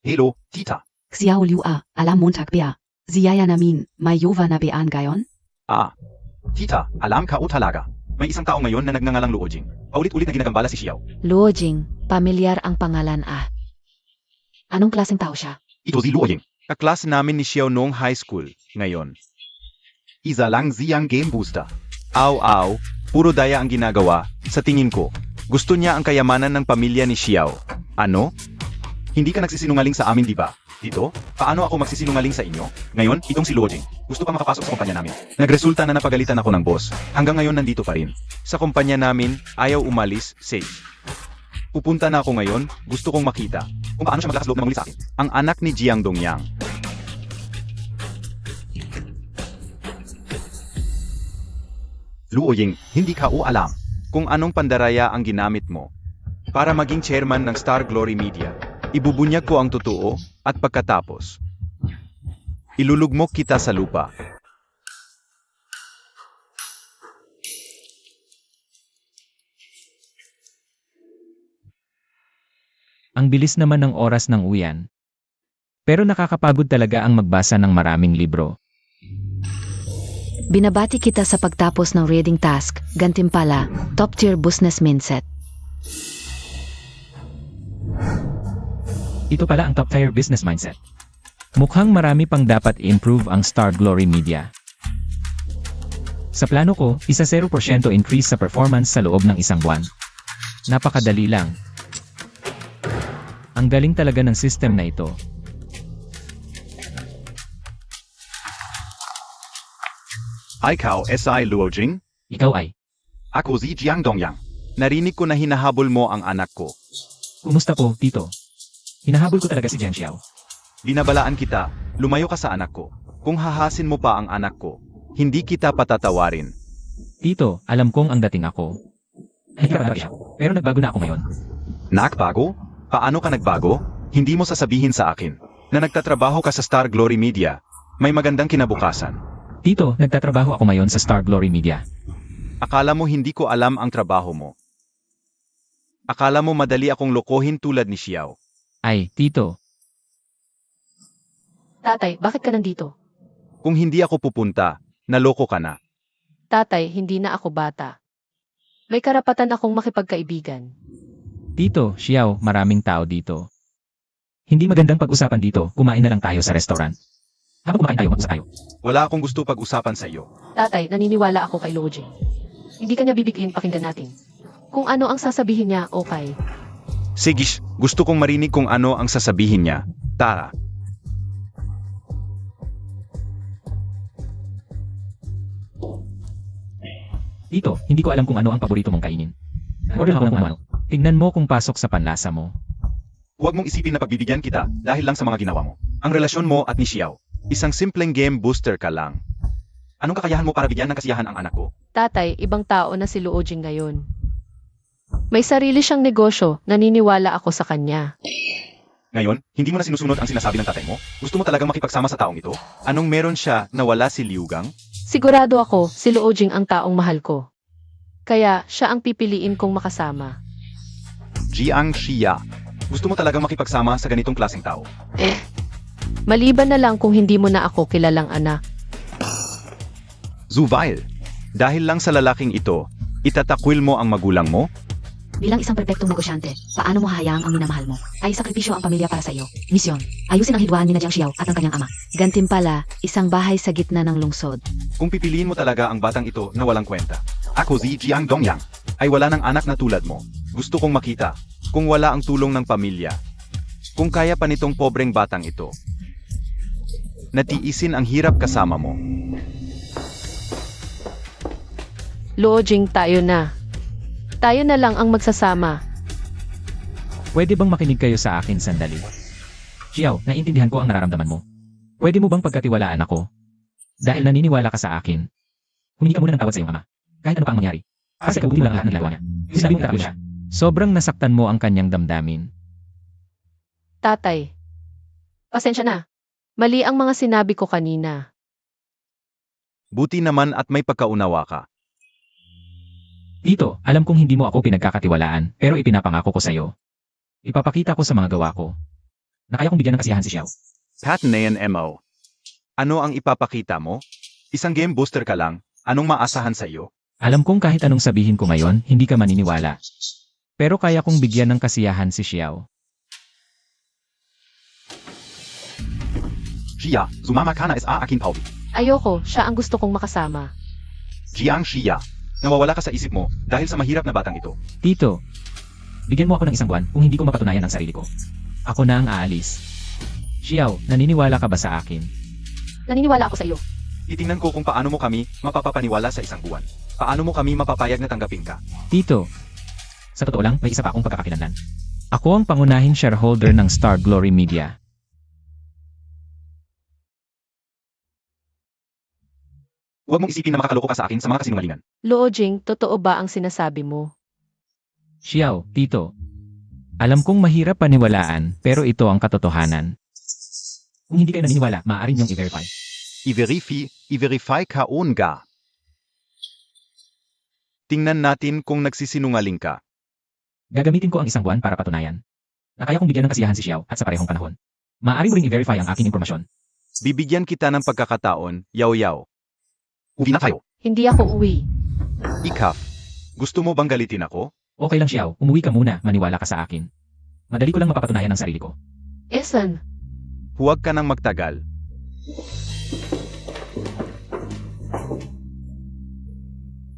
Hello, tita. Xiao Liu alam Montag bea. Ziyaya namin, Mayova na bean gayon? Tita, alam ka o talaga. May isang tao ngayon na nagngangalang Luojing. Paulit-ulit na ginagambala si Xiao. Luojing, pamilyar ang pangalan Anong klaseng tao siya? Ito si Luojing. Kaklase namin ni Xiao noong high school, ngayon. Isa lang siyang game booster. Aw, puro daya ang ginagawa, sa tingin ko. Gusto niya ang kayamanan ng pamilya ni Xiao. Ano? Hindi ka nagsisinungaling sa amin, di ba? Dito? Paano ako magsisinungaling sa inyo? Ngayon, itong si Luojing. Gusto pa makapasok sa kumpanya namin. Nagresulta na napagalitan ako ng boss. Hanggang ngayon nandito pa rin. Sa kumpanya namin, ayaw umalis, safe. Pupunta na ako ngayon, gusto kong makita kung paano siya maglakas loob na muli sa akin. Ang anak ni Jiang Dongyang. Luoying, hindi ka alam kung anong pandaraya ang ginamit mo para maging chairman ng Star Glory Media. Ibubunyag ko ang totoo at pagkatapos, ilulugmok kita sa lupa. Ang bilis naman ng oras ng uyan. Pero nakakapagod talaga ang magbasa ng maraming libro. Binabati kita sa pagtapos ng reading task, gantimpala, top-tier business mindset. Ito pala ang top-tier business mindset. Mukhang marami pang dapat i-improve ang Star Glory Media. Sa plano ko, 0% increase sa performance sa loob ng isang buwan. Napakadali lang. Ang galing talaga ng system na ito. Ikaw, S.I. Luojing? Ikaw ay, Ako si Jiang Dongyang. Narinig ko na hinahabol mo ang anak ko. kumusta po, Tito? Hinahabol ko talaga si Jiang Xiao. Binabalaan kita, lumayo ka sa anak ko. Kung hahasin mo pa ang anak ko, hindi kita patatawarin. Tito, alam kong ang dating ako. Hindi ka ba siya? Pero nagbago na ako ngayon. Nagbago? Paano ka nagbago? Hindi mo sasabihin sa akin na nagtatrabaho ka sa Star Glory Media. May magandang kinabukasan. Tito, nagtatrabaho ako ngayon sa Star Glory Media. Akala mo hindi ko alam ang trabaho mo. Akala mo madali akong lokohin tulad ni Xiao. Ay, Tito, Tatay, bakit ka nandito? Kung hindi ako pupunta, naloko ka na. Tatay, hindi na ako bata. May karapatan akong makipagkaibigan. Tito, Xiao, maraming tao dito. Hindi magandang pag-usapan dito, kumain na lang tayo sa restaurant. Habang kumakain tayo, mag-usap tayo. Wala akong gusto pag-usapan sa iyo. Tatay, naniniwala ako kay Loji. Hindi kanya bibigyan, pakinggan natin. Kung ano ang sasabihin niya, okay. Sige, gusto kong marinig kung ano ang sasabihin niya. Tara. Tito, hindi ko alam kung ano ang paborito mong kainin. Order ako ng ano. Tingnan mo kung pasok sa panlasa mo. Huwag mong isipin na pagbibigyan kita dahil lang sa mga ginawa mo. Ang relasyon mo at ni Xiao, isang simpleng game booster ka lang. Anong kakayahan mo para bigyan ng kasiyahan ang anak ko? Tatay, ibang tao na si Luojing ngayon. May sarili siyang negosyo, naniniwala ako sa kanya. Ngayon, hindi mo na sinusunod ang sinasabi ng tatay mo? Gusto mo talagang makipagsama sa taong ito? Anong meron siya na wala si Liugang? Sigurado ako, si Luojing ang taong mahal ko. Kaya, siya ang pipiliin kong makasama. Jiang Xia. Gusto mo talagang makipagsama sa ganitong klaseng tao? Maliban na lang kung hindi mo na ako kilalang anak. Zuvail, dahil lang sa lalaking ito, itatakwil mo ang magulang mo? Bilang isang perpektong negosyante, paano mo hahayaang ang minamahal mo ay sakripisyo ang pamilya para sa iyo? Misyon, ayusin ang hidwaan ni na Jiang Xiao at ang kanyang ama. Gantimpala, isang bahay sa gitna ng lungsod. Kung pipiliin mo talaga ang batang ito na walang kwenta. Ako si Jiang Dongyang, ay wala ng anak na tulad mo. Gusto kong makita, kung wala ang tulong ng pamilya. Kung kaya pa nitong pobreng batang ito. Natiisin ang hirap kasama mo. Luojing, tayo na. Tayo na lang ang magsasama. Pwede bang makinig kayo sa akin sandali? Xiao, naiintindihan ko ang nararamdaman mo. Pwede mo bang pagkatiwalaan ako? Dahil naniniwala ka sa akin. Humingi ka muna ng tawad sa iyong ama. Kahit ano pa ang mangyari. Kasi kabuti lang lahat ng nagawa niya. Sinabi mo tatalo siya. Sobrang nasaktan mo ang kanyang damdamin. Tatay, pasensya na. Mali ang mga sinabi ko kanina. Buti naman at may pagkaunawa ka. Tito, alam kong hindi mo ako pinagkakatiwalaan, pero ipinapangako ko sa iyo. Ipapakita ko sa mga gawa ko. Na kaya kong bigyan ng kasiyahan si Xiao. Pat Nayan MO. Ano ang ipapakita mo? Isang game booster ka lang, anong maasahan sa iyo? Alam kong kahit anong sabihin ko ngayon, hindi ka maniniwala. Pero kaya kong bigyan ng kasiyahan si Xiao. Xia, sumama ka na sa akin Pauli. Ayoko, siya ang gusto kong makasama. Jiang Xia, nawawala ka sa isip mo dahil sa mahirap na batang ito. Tito, bigyan mo ako ng isang buwan kung hindi ko mapatunayan ang sarili ko. Ako na ang aalis. Xiao, naniniwala ka ba sa akin? Naniniwala ako sa iyo. Titingnan ko kung paano mo kami mapapapaniwala sa isang buwan. Paano mo kami mapapayag na tanggapin ka. Tito, sa totoo lang, may isa pa akong pagkakakilanlan. Ako ang pangunahing shareholder ng Star Glory Media. Huwag mong isipin na makakaloko ka sa akin sa mga kasinungalingan. Luojing, totoo ba ang sinasabi mo? Xiao, Tito. Alam kong mahirap paniwalaan, pero ito ang katotohanan. Kung hindi kayo naniniwala, maaari niyong i-verify. I-verify ka nga. Tingnan natin kung nagsisinungaling ka. Gagamitin ko ang isang buwan para patunayan na kaya kong bigyan ng kasiyahan si Xiao at sa parehong panahon. Maaari mo ring i-verify ang aking impormasyon. Bibigyan kita ng pagkakataon, yaw-yaw. Uwi na tayo. Hindi ako uwi. Ikaf, gusto mo bang galitin ako? Okay lang Xiao, umuwi ka muna, maniwala ka sa akin. Madali ko lang mapapatunayan ang sarili ko. Esan, Huwag ka nang magtagal.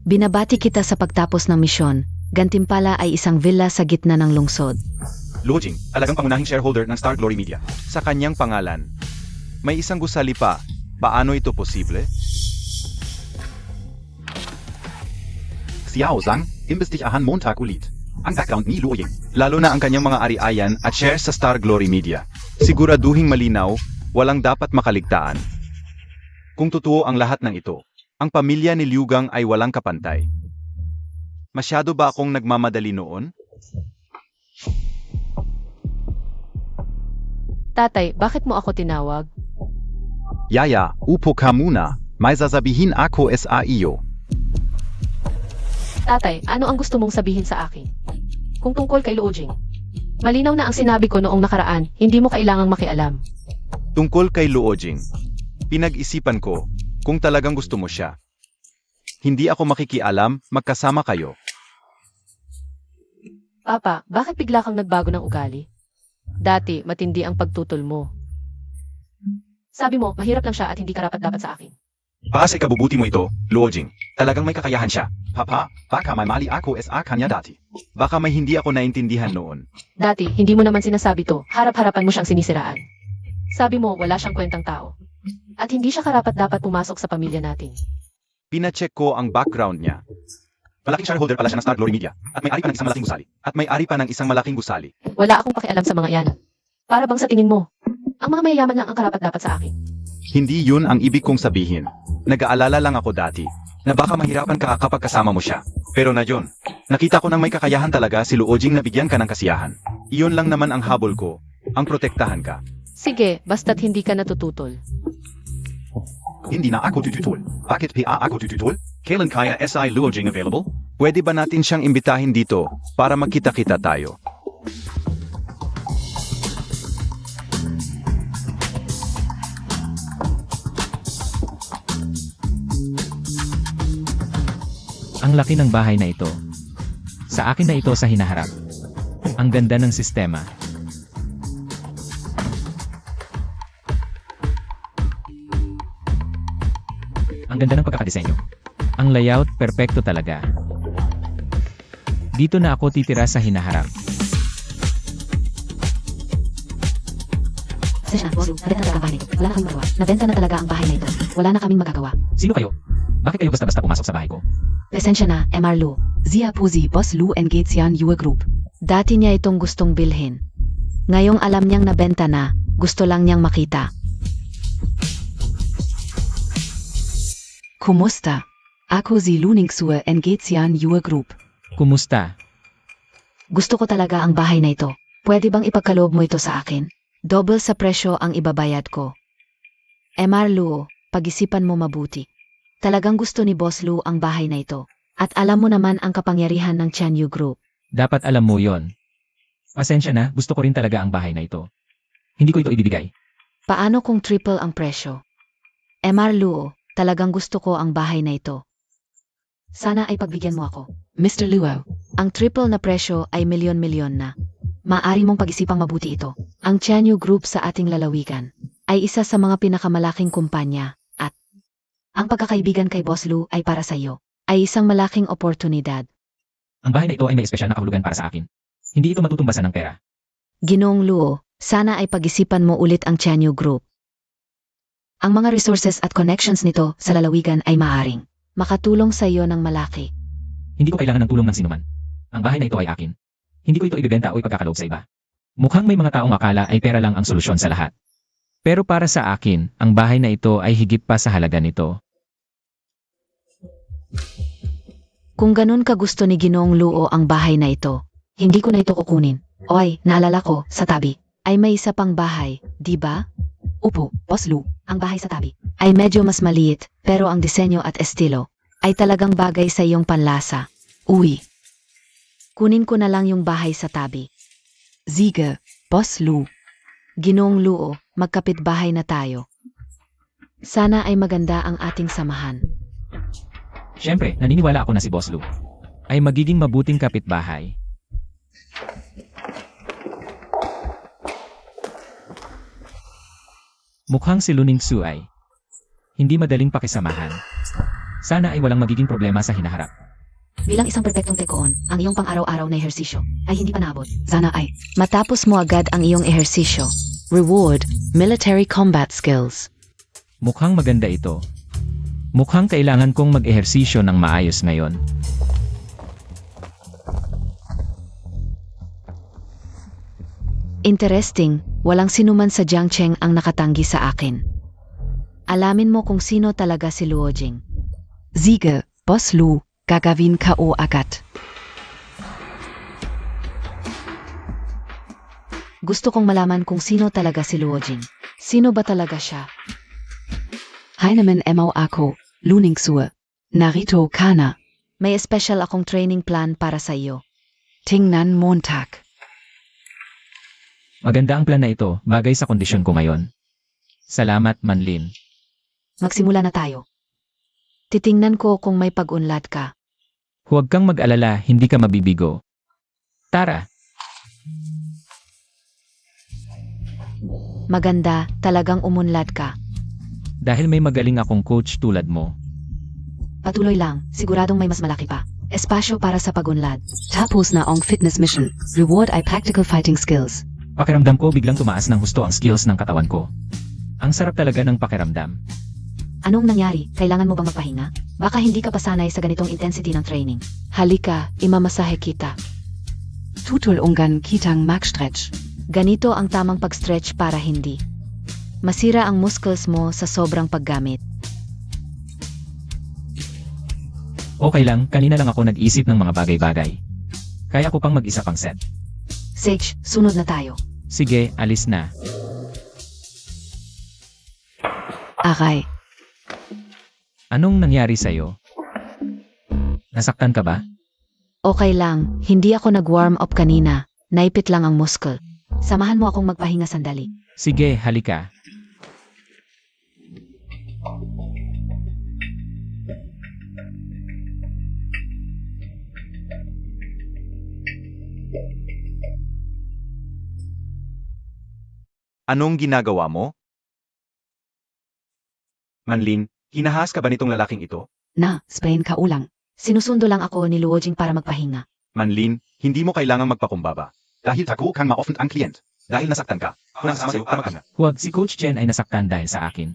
Binabati kita sa pagtapos ng misyon. Gantimpala ay isang villa sa gitna ng lungsod. Luojing, talagang pangunahing shareholder ng Star Glory Media. Sa kanyang pangalan, may isang gusali pa. Paano ito posible? Xiao Zhang, imbestigahan Montag ulit. Ang background ni Luojing, lalo na ang kanyang mga ari-ayan at shares sa Star Glory Media. Siguraduhing malinaw, walang dapat makaligtaan. Kung totoo ang lahat ng ito, ang pamilya ni Liu Gang ay walang kapantay. Masyado ba akong nagmamadali noon? tatay, bakit mo ako tinawag? Yaya, upo ka muna. May sasabihin ako sa iyo. Tatay, ano ang gusto mong sabihin sa akin? Kung tungkol kay Luojing. Malinaw na ang sinabi ko noong nakaraan, hindi mo kailangang makialam. Tungkol kay Luojing, pinag-isipan ko kung talagang gusto mo siya. Hindi ako makikialam, magkasama kayo. Papa, bakit bigla kang nagbago ng ugali? Dati, matindi ang pagtutol mo. Sabi mo, mahirap lang siya at hindi karapat-dapat sa akin. Para sa ikabubuti mo ito, Luojing, talagang may kakayahan siya. Papa, baka may mali ako sa kanya dati. Baka may hindi ako naintindihan noon. Dati, hindi mo naman sinasabi to, harap-harapan mo siyang sinisiraan. Sabi mo, wala siyang kwentang tao. At hindi siya karapat-dapat pumasok sa pamilya natin. Pinacheck ko ang background niya. Malaking shareholder pala siya ng Star Glory Media at may-ari pa ng isang malaking gusali. At may-ari pa ng isang malaking gusali. Wala akong pakialam sa mga yan. Para bang sa tingin mo, ang mga mayayaman lang ang karapat-dapat sa akin. Hindi yun ang ibig kong sabihin. Nag-aalala lang ako dati na baka mahirapan ka kapag kasama mo siya. Pero na yun, nakita ko nang may kakayahan talaga si Luojing na bigyan ka ng kasiyahan. Iyon lang naman ang habol ko, ang protektahan ka. Sige, basta't hindi ka natututol. Hindi na ako tututol. Bakit pa ako tututol? Kailan kaya SI Luojing available? Pwede ba natin siyang imbitahin dito para magkita-kita tayo? Ang laki ng bahay na ito. Sa akin na ito sa hinaharap. Ang ganda ng sistema. Ang ganda ng pagkakadisenyo. Ang layout, perpekto talaga. Dito na ako titira sa hinaharap. Session, boss, nabenta na talaga ang bahay na ito. Wala na kaming magawa. Nabenta na talaga ang bahay na ito. Wala na kaming magagawa. Sino kayo? Bakit kayo basta-basta pumasok sa bahay ko? Pasensya na, MR Lu. Zia Puzi, Boss Lu Engagesian Yue Group. Dati niya itong gustong bilhin. Ngayong alam niyang nabenta na, gusto lang niyang makita. Kumusta? Ako si Luningsue Engagesian Yue Group. Kumusta? Gusto ko talaga ang bahay na ito. Pwede bang ipagkaloob mo ito sa akin? Double sa presyo ang ibabayad ko. MR Lu, pag-isipan mo mabuti. Talagang gusto ni Boss Lu ang bahay na ito. At alam mo naman ang kapangyarihan ng Chanyu Group. Dapat alam mo yon. Pasensya na, gusto ko rin talaga ang bahay na ito. Hindi ko ito ibibigay. Paano kung triple ang presyo? MR Lu, talagang gusto ko ang bahay na ito. Sana ay pagbigyan mo ako. Mr. Luo. Ang triple na presyo ay milyon-milyon na. Maaari mong pag-isipang mabuti ito. Ang Chanyu Group sa ating lalawigan ay isa sa mga pinakamalaking kumpanya at ang pagkakaibigan kay Boss Lu ay para sa iyo. Ay isang malaking oportunidad. Ang bahay na ito ay may espesyal na kahulugan para sa akin. Hindi ito matutumbasan ng pera. Ginoong Luo, sana ay pag-isipan mo ulit ang Chanyu Group. Ang mga resources at connections nito sa lalawigan ay maaring makatulong sa iyo ng malaki. Hindi ko kailangan ng tulong ng sinuman. Ang bahay na ito ay akin. Hindi ko ito ibebenta o ipagkakaloob sa iba. Mukhang may mga taong akala ay pera lang ang solusyon sa lahat. Pero para sa akin, ang bahay na ito ay higit pa sa halaga nito. Kung ganun ka gusto ni Ginoong Luo ang bahay na ito, hindi ko na ito kukunin. Oy, naalala ko, sa tabi. Ay may isa pang bahay, di ba? Opo, Boss Lu. Ang bahay sa tabi. Ay medyo mas maliit, pero ang disenyo at estilo ay talagang bagay sa iyong panlasa. Ui. Kunin ko na lang yung bahay sa tabi. Sige, Boss Lu. Ginoong Luo, magkapitbahay na tayo. Sana ay maganda ang ating samahan. Siyempre, naniniwala ako na si Boss Lu ay magiging mabuting kapitbahay. Mukhang si Luning Su ay hindi madaling pakisamahan. Sana ay walang magiging problema sa hinaharap. Bilang isang perpektong tekoon, ang iyong pang-araw-araw na ehersisyo ay hindi pa naabot. Sana ay. Matapos mo agad ang iyong ehersisyo. Reward, military combat skills. Mukhang maganda ito. Mukhang kailangan kong mag-ehersisyo ng maayos ngayon. Interesting, walang sinuman sa Jiangcheng ang nakatanggi sa akin. Alamin mo kung sino talaga si Luojing. Sige, Boss Lu. Gagawin ko agad. Gusto kong malaman kung sino talaga si Luojing. Sino ba talaga siya? Heinemann Mo ako, Luning Su. Narito Kana. May special akong training plan para sa iyo. Tingnan Montag. Maganda ang plan na ito, bagay sa kondisyon ko ngayon. Salamat, Manlin. Magsimula na tayo. Titingnan ko kung may pag-unlad ka. Huwag kang mag-alala, hindi ka mabibigo. Tara, Maganda, talagang umunlad ka. dahil may magaling akong coach tulad mo. Patuloy lang, siguradong may mas malaki pa. Espasyo para sa pag-unlad. Tapos na ang fitness mission. Reward ay practical fighting skills. Pakiramdam ko biglang tumaas ng husto ang skills ng katawan ko. Ang sarap talaga ng pakiramdam. Anong nangyari? Kailangan mo bang magpahinga? Baka hindi ka pa sanay sa ganitong intensity ng training. Halika, imamasahe kita. Tutulungan kitang mag-stretch. Ganito ang tamang pag-stretch para hindi masira ang muscles mo sa sobrang paggamit. Okay lang, kanina lang ako nag-isip ng mga bagay-bagay. Kaya ko pang mag-isa pang set. Sage, sunod na tayo. Sige, alis na. Aray. Anong nangyari sa'yo? Nasaktan ka ba? Okay lang, hindi ako nag-warm up kanina. Naipit lang ang muscle. Samahan mo akong magpahinga sandali. Sige, halika. Anong ginagawa mo? Manlin, hinahas ka ba nitong lalaking ito? Na, sprain ka ulang. Sinusundo lang ako ni Luojing para magpahinga. Manlin, hindi mo kailangang magpakumbaba. Dahil tako kang ma-offend ang klient. Dahil nasaktan ka. Ako nang sama sa'yo para magpahinga. Huwag, si Coach Chen ay nasaktan dahil sa akin.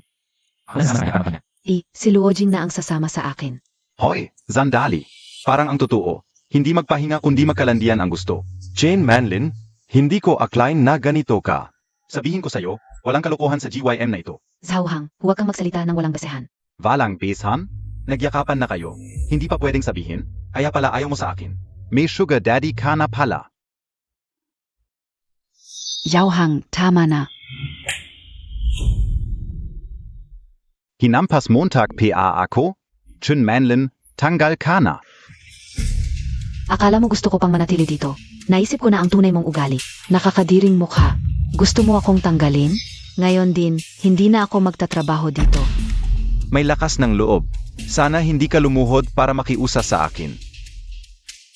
Ako nasama sa kanya para magpahinga. Si Luojing na ang sasama sa akin. Hoy, Zandali. Parang ang totoo. Hindi magpahinga kundi magkalandian ang gusto. Jane Manlin, hindi ko akalain na ganito ka. Sabihin ko sa'yo, walang kalokohan sa GYM na ito. Zhao-hang, huwag kang magsalita ng walang basehan. Valang Besan? Nagyakapan na kayo. Hindi pa pwedeng sabihin, kaya pala ayaw mo sa akin. May sugar daddy ka na pala. Yauhang, tama na. Hinampas Montag PA ako? Chun Manlin, tanggal ka na. Akala mo gusto ko pang manatili dito. Naisip ko na ang tunay mong ugali. Nakakadiring mukha. Gusto mo akong tanggalin? Ngayon din, hindi na ako magtatrabaho dito. May lakas ng loob. Sana hindi ka lumuhod para makiusa sa akin.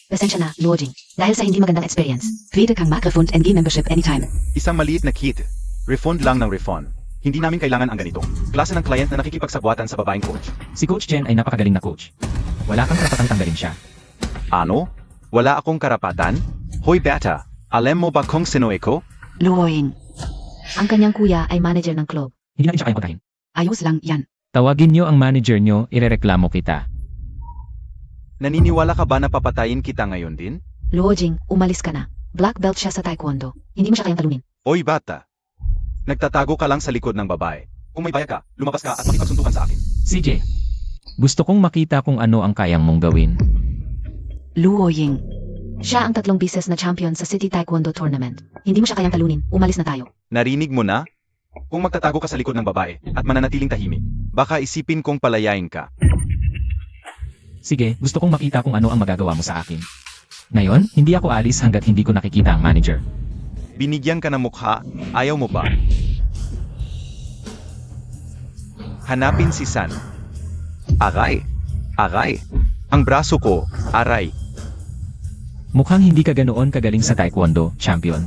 Pasensya na, Luojing. Dahil sa hindi magandang experience. Pwede kang mag-refund NG membership anytime. Isang maliit na kit. Refund lang ng refund. Hindi namin kailangan ang ganito. Klase ng client na nakikipagsabwatan sa babaeng coach. Si Coach Chen ay napakagaling na coach. Wala kang karapatang tanggalin siya. Ano? Wala akong karapatan? Hoy bata, alam mo ba kung sino ako? Luoying. Ang kanyang kuya ay manager ng club. Hindi natin siya kayang kontahin. Ayos lang yan. Tawagin niyo ang manager niyo, irereklamo kita. Naniniwala ka ba na papatayin kita ngayon din? Luojing, umalis ka na. Black belt siya sa taekwondo. Hindi mo siya kayang talunin. Oy bata. Nagtatago ka lang sa likod ng babae. Kung may baya ka, lumabas ka at makipagsuntukan sa akin. CJ, gusto kong makita kung ano ang kayang mong gawin. Luo Ying. Siya ang 3 beses na champion sa City Taekwondo Tournament. Hindi mo siya kayang talunin. Umalis na tayo. Narinig mo na? Kung magtatago ka sa likod ng babae at mananatiling tahimik, baka isipin kong palayain ka. Sige, gusto kong makita kung ano ang magagawa mo sa akin. Ngayon, hindi ako alis hanggat hindi ko nakikita ang manager. Binigyan ka ng mukha, ayaw mo ba? Hanapin si San. Aray! Aray! Ang braso ko, aray! Mukhang hindi ka ganoon kagaling sa taekwondo, champion.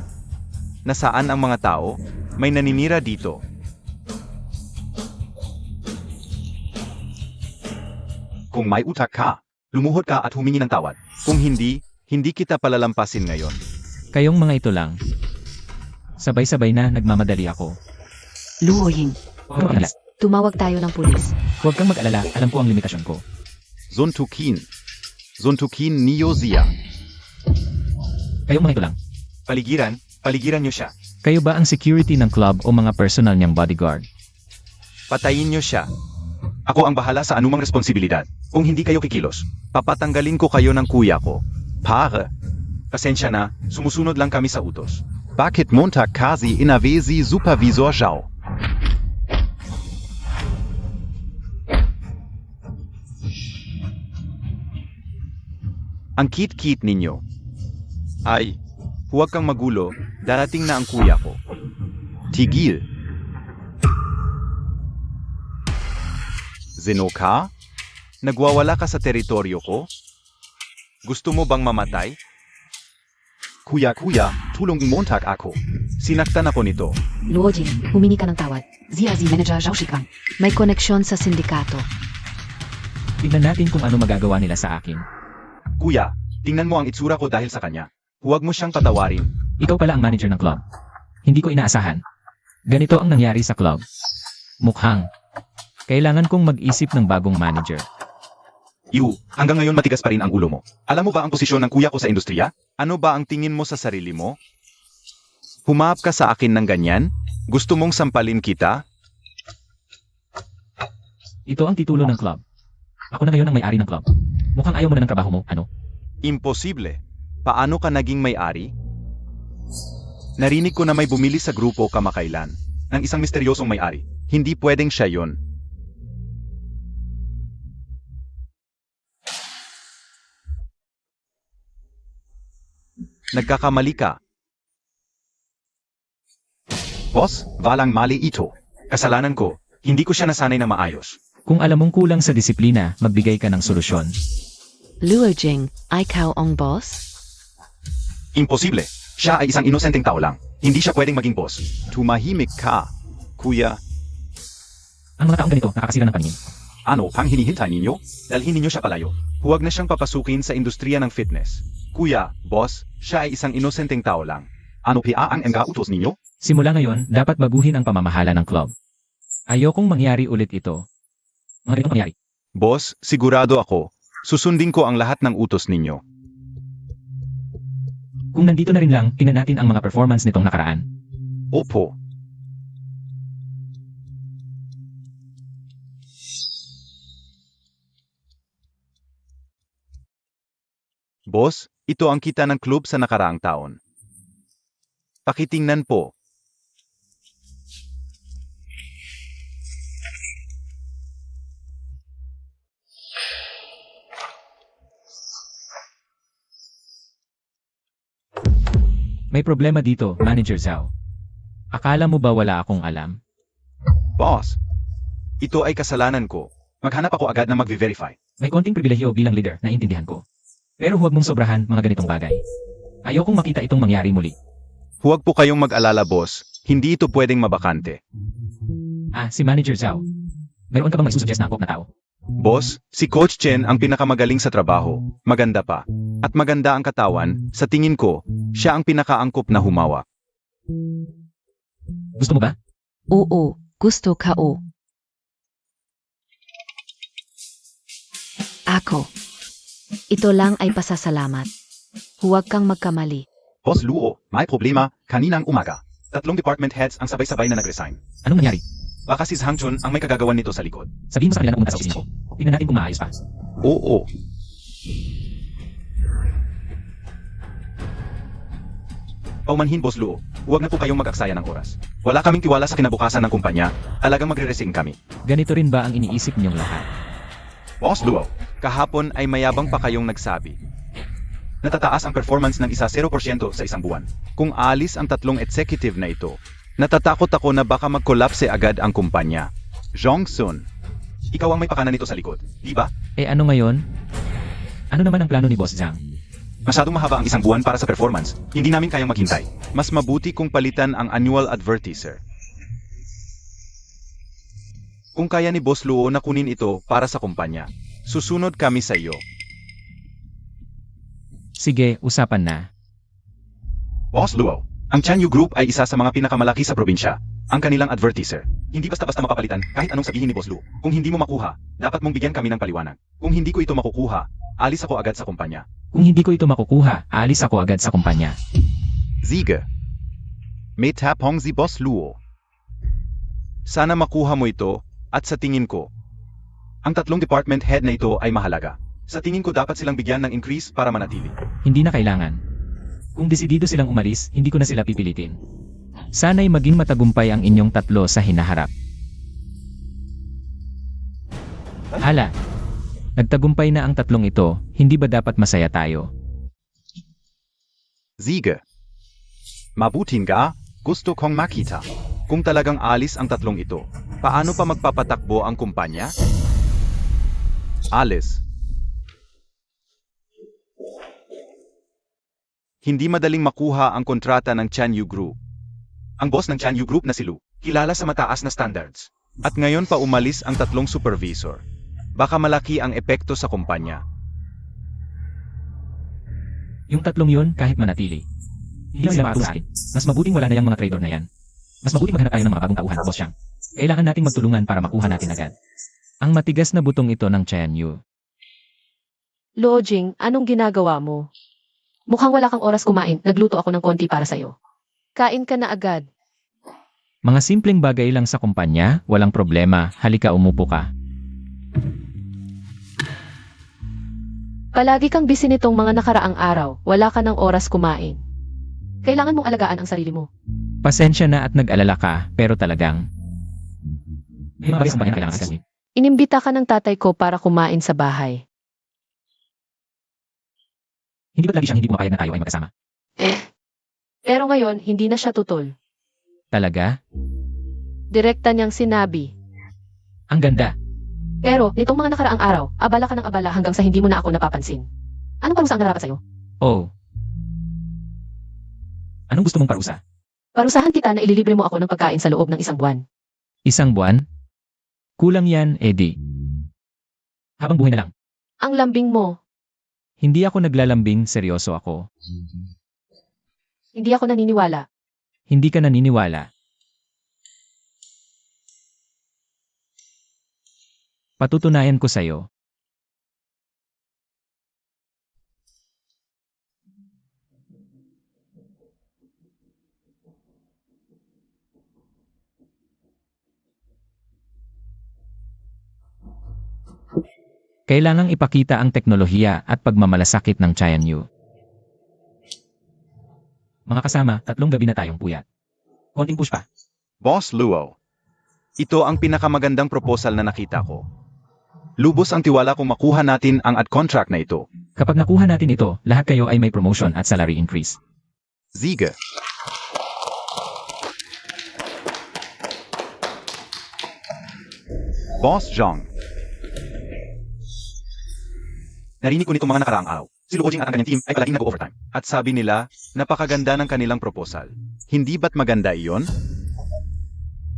Nasaan ang mga tao? May naninira dito. Kung may utak ka, lumuhod ka at humingi ng tawad. Kung hindi, hindi kita palalampasin ngayon. Kayong mga ito lang. Sabay-sabay na nagmamadali ako. Luo Ying. Huwag kang mag-alala. Tumawag tayo ng pulis. Huwag kang mag-alala, alam ko ang limitasyon ko. Zuntukin. Zuntukin Neo Zia. Kayong mga ito lang. Paligiran niyo siya. Kayo ba ang security ng club o mga personal niyang bodyguard? Patayin niyo siya. Ako ang bahala sa anumang responsibilidad. Kung hindi kayo kikilos, papatanggalin ko kayo ng kuya ko. Pare. Pasensya na, sumusunod lang kami sa utos. Bakit Montag kasi inavesi Supervisor Zhao? Ang kit-kit ninyo. Ay, huwag kang magulo, darating na ang kuya ko. Tigil. Zenoka? Nagwawala ka sa teritoryo ko? Gusto mo bang mamatay? Kuya, tulong imontak ako. Sinaktan ako nito. Luo Jing, humingi ka ng tawad. Zia Zi Manager Zhao Shikang. May koneksyon sa sindikato. Tingnan natin kung ano magagawa nila sa akin. Kuya, tingnan mo ang itsura ko dahil sa kanya. Huwag mo siyang patawarin. Ikaw pala ang manager ng club. Hindi ko inaasahan. Ganito ang nangyari sa club. Mukhang. Kailangan kong mag-isip ng bagong manager. Hanggang ngayon matigas pa rin ang ulo mo. Alam mo ba ang posisyon ng kuya ko sa industriya? Ano ba ang tingin mo sa sarili mo? Humahap ka sa akin ng ganyan? Gusto mong sampalin kita? Ito ang titulo ng club. Ako na ngayon ang may-ari ng club. Mukhang ayaw mo na ng trabaho mo, ano? Imposible. Paano ka naging may-ari? Narinig ko na may bumili sa grupo kamakailan ng isang misteryosong may-ari. Hindi pwedeng siya yon. Nagkakamali ka. Boss, walang mali ito. Kasalanan ko. Hindi ko siya nasanay na maayos. Kung alam mong kulang sa disiplina, magbigay ka ng solusyon. Luo Jing, ikaw ang boss? Imposible. Siya ay isang inosenteng tao lang. Hindi siya pwedeng maging boss. Tumahimik ka, kuya. Ang mga taong ganito, nakakasira ng paningin. Ano pang hinihintay ninyo? Dalhin ninyo siya palayo. Huwag na siyang papasukin sa industriya ng fitness. Kuya, boss, siya ay isang inosenteng tao lang. Ano pa ang utos ninyo? Simula ngayon, dapat baguhin ang pamamahala ng club. Ayokong mangyari ulit ito. Mga ganitong mangyari. Boss, sigurado ako. Susundin ko ang lahat ng utos ninyo. Kung nandito na rin lang, tingnan natin ang mga performance nitong nakaraan. Opo. Boss, ito ang kita ng club sa nakaraang taon. Pakitingnan po. May problema dito, Manager Zhao. Akala mo ba wala akong alam? Boss, ito ay kasalanan ko. Maghanap ako agad na mag-verify. May konting pribilehyo bilang leader, naintindihan ko. Pero huwag mong sobrahan mga ganitong bagay. Ayokong makita itong mangyari muli. Huwag po kayong mag-alala, boss. Hindi ito pwedeng mabakante. Si Manager Zhao. Meron ka bang maisusuggest na angkop na tao? Boss, si Coach Chen ang pinakamagaling sa trabaho. Maganda pa. At maganda ang katawan. Sa tingin ko, siya ang pinakaangkop na humawa. Gusto mo ba? Oo, gusto ka o. Ako. Ito lang ay pasasalamat. Huwag kang magkamali. Boss Luo, may problema. Kaninang umaga. 3 department heads ang sabay-sabay na nag-resign. Anong nangyari? Baka si Zhang Chun ang may kagagawan nito sa likod. Sabihin mo sa kanila na pumunta sa opisina ko. Tingnan natin kung maayos pa. Oo. Paumanhin, Boss Luo. Huwag na po kayong mag-aksaya ng oras. Wala kaming tiwala sa kinabukasan ng kumpanya. Talagang magre-resign kami. Ganito rin ba ang iniisip niyong lahat? Boss Luo, kahapon ay mayabang pa kayong nagsabi. Natataas ang performance ng isa 0% sa isang buwan. Kung alis ang tatlong executive na ito, natatakot ako na baka mag-collapse agad ang kumpanya. Jong-sun, ikaw ang may pakana nito sa likod, di ba? Ano ngayon? Ano naman ang plano ni Boss Zhang? Masyadong mahaba ang isang buwan para sa performance. Hindi namin kayang maghintay. Mas mabuti kung palitan ang annual advertiser. Kung kaya ni Boss Luo na kunin ito para sa kumpanya, susunod kami sa iyo. Sige, usapan na. Boss Luo, ang Chanyu Group ay isa sa mga pinakamalaki sa probinsya. Ang kanilang advertiser. Hindi basta-basta mapapalitan kahit anong sabihin ni Boss Luo. Kung hindi mo makuha, dapat mong bigyan kami ng paliwanag. Kung hindi ko ito makukuha, alis ako agad sa kumpanya. Kung hindi ko ito makukuha, aalis ako agad sa kumpanya. Sige. May tapong si Boss Luo. Sana makuha mo ito, at sa tingin ko, ang tatlong department head na ito ay mahalaga. Sa tingin ko dapat silang bigyan ng increase para manatili. Hindi na kailangan. Kung desidido silang umalis, hindi ko na sila pipilitin. Sana'y maging matagumpay ang inyong tatlo sa hinaharap. Hala, nagtagumpay na ang tatlong ito, hindi ba dapat masaya tayo? Sige. Mabuting ka, gusto kong makita. Kung talagang alis ang tatlong ito, paano pa magpapatakbo ang kumpanya? Alis. Hindi madaling makuha ang kontrata ng Chanyu Group. Ang boss ng Chanyu Group na si Lu, kilala sa mataas na standards. At ngayon pa umalis ang tatlong supervisor. Baka malaki ang epekto sa kumpanya. Yung tatlong yun, kahit manatili. Hindi sila makatulong sa akin. Mas mabuting wala na yung mga trader na yan. Mas mabuting maghanap tayo ng mga bagong tauhan, Boss Zhang. Kailangan nating magtulungan para makuha natin agad. Ang matigas na butong ito ng Chanyu. Luojing, anong ginagawa mo? Mukhang wala kang oras kumain. Nagluto ako ng konti para sa'yo. Kain ka na agad. Mga simpleng bagay lang sa kumpanya, walang problema, halika umupo ka. Palagi kang busy nitong mga nakaraang araw. Wala ka ng oras kumain. Kailangan mong alagaan ang sarili mo. Pasensya na at nag-alala ka, pero talagang... May mga bagay sa kumpanya na kailangan agasin. Inimbita ka ng tatay ko para kumain sa bahay. Hindi ba't lagi siyang hindi pumapayag na tayo ay magkasama? Pero ngayon, hindi na siya tutol. Talaga? Direkta niyang sinabi. Ang ganda. Pero, nitong mga nakaraang araw, abala ka ng abala hanggang sa hindi mo na ako napapansin. Anong parusa ang narapat sa'yo? Oh. Anong gusto mong parusa? Parusahan kita na ililibre mo ako ng pagkain sa loob ng isang buwan. Isang buwan? Kulang yan, Eddie. Habang buhay na lang. Ang lambing mo. Hindi ako naglalambing, seryoso ako. Hindi ako naniniwala. Hindi ka naniniwala. Patutunayan ko sa'yo. Kailangang ipakita ang teknolohiya at pagmamalasakit ng Chanyu. Mga kasama, 3 gabi na tayong puyat. Konting push pa. Boss Luo, ito ang pinakamagandang proposal na nakita ko. Lubos ang tiwala kung makuha natin ang ad contract na ito. Kapag nakuha natin ito, lahat kayo ay may promotion at salary increase. Sige. Boss Zhang. Narinig ko nitong mga nakaraang araw. Si Luojing at ang kanyang team ay palaging nag-overtime. At sabi nila, napakaganda ng kanilang proposal. Hindi ba't maganda iyon?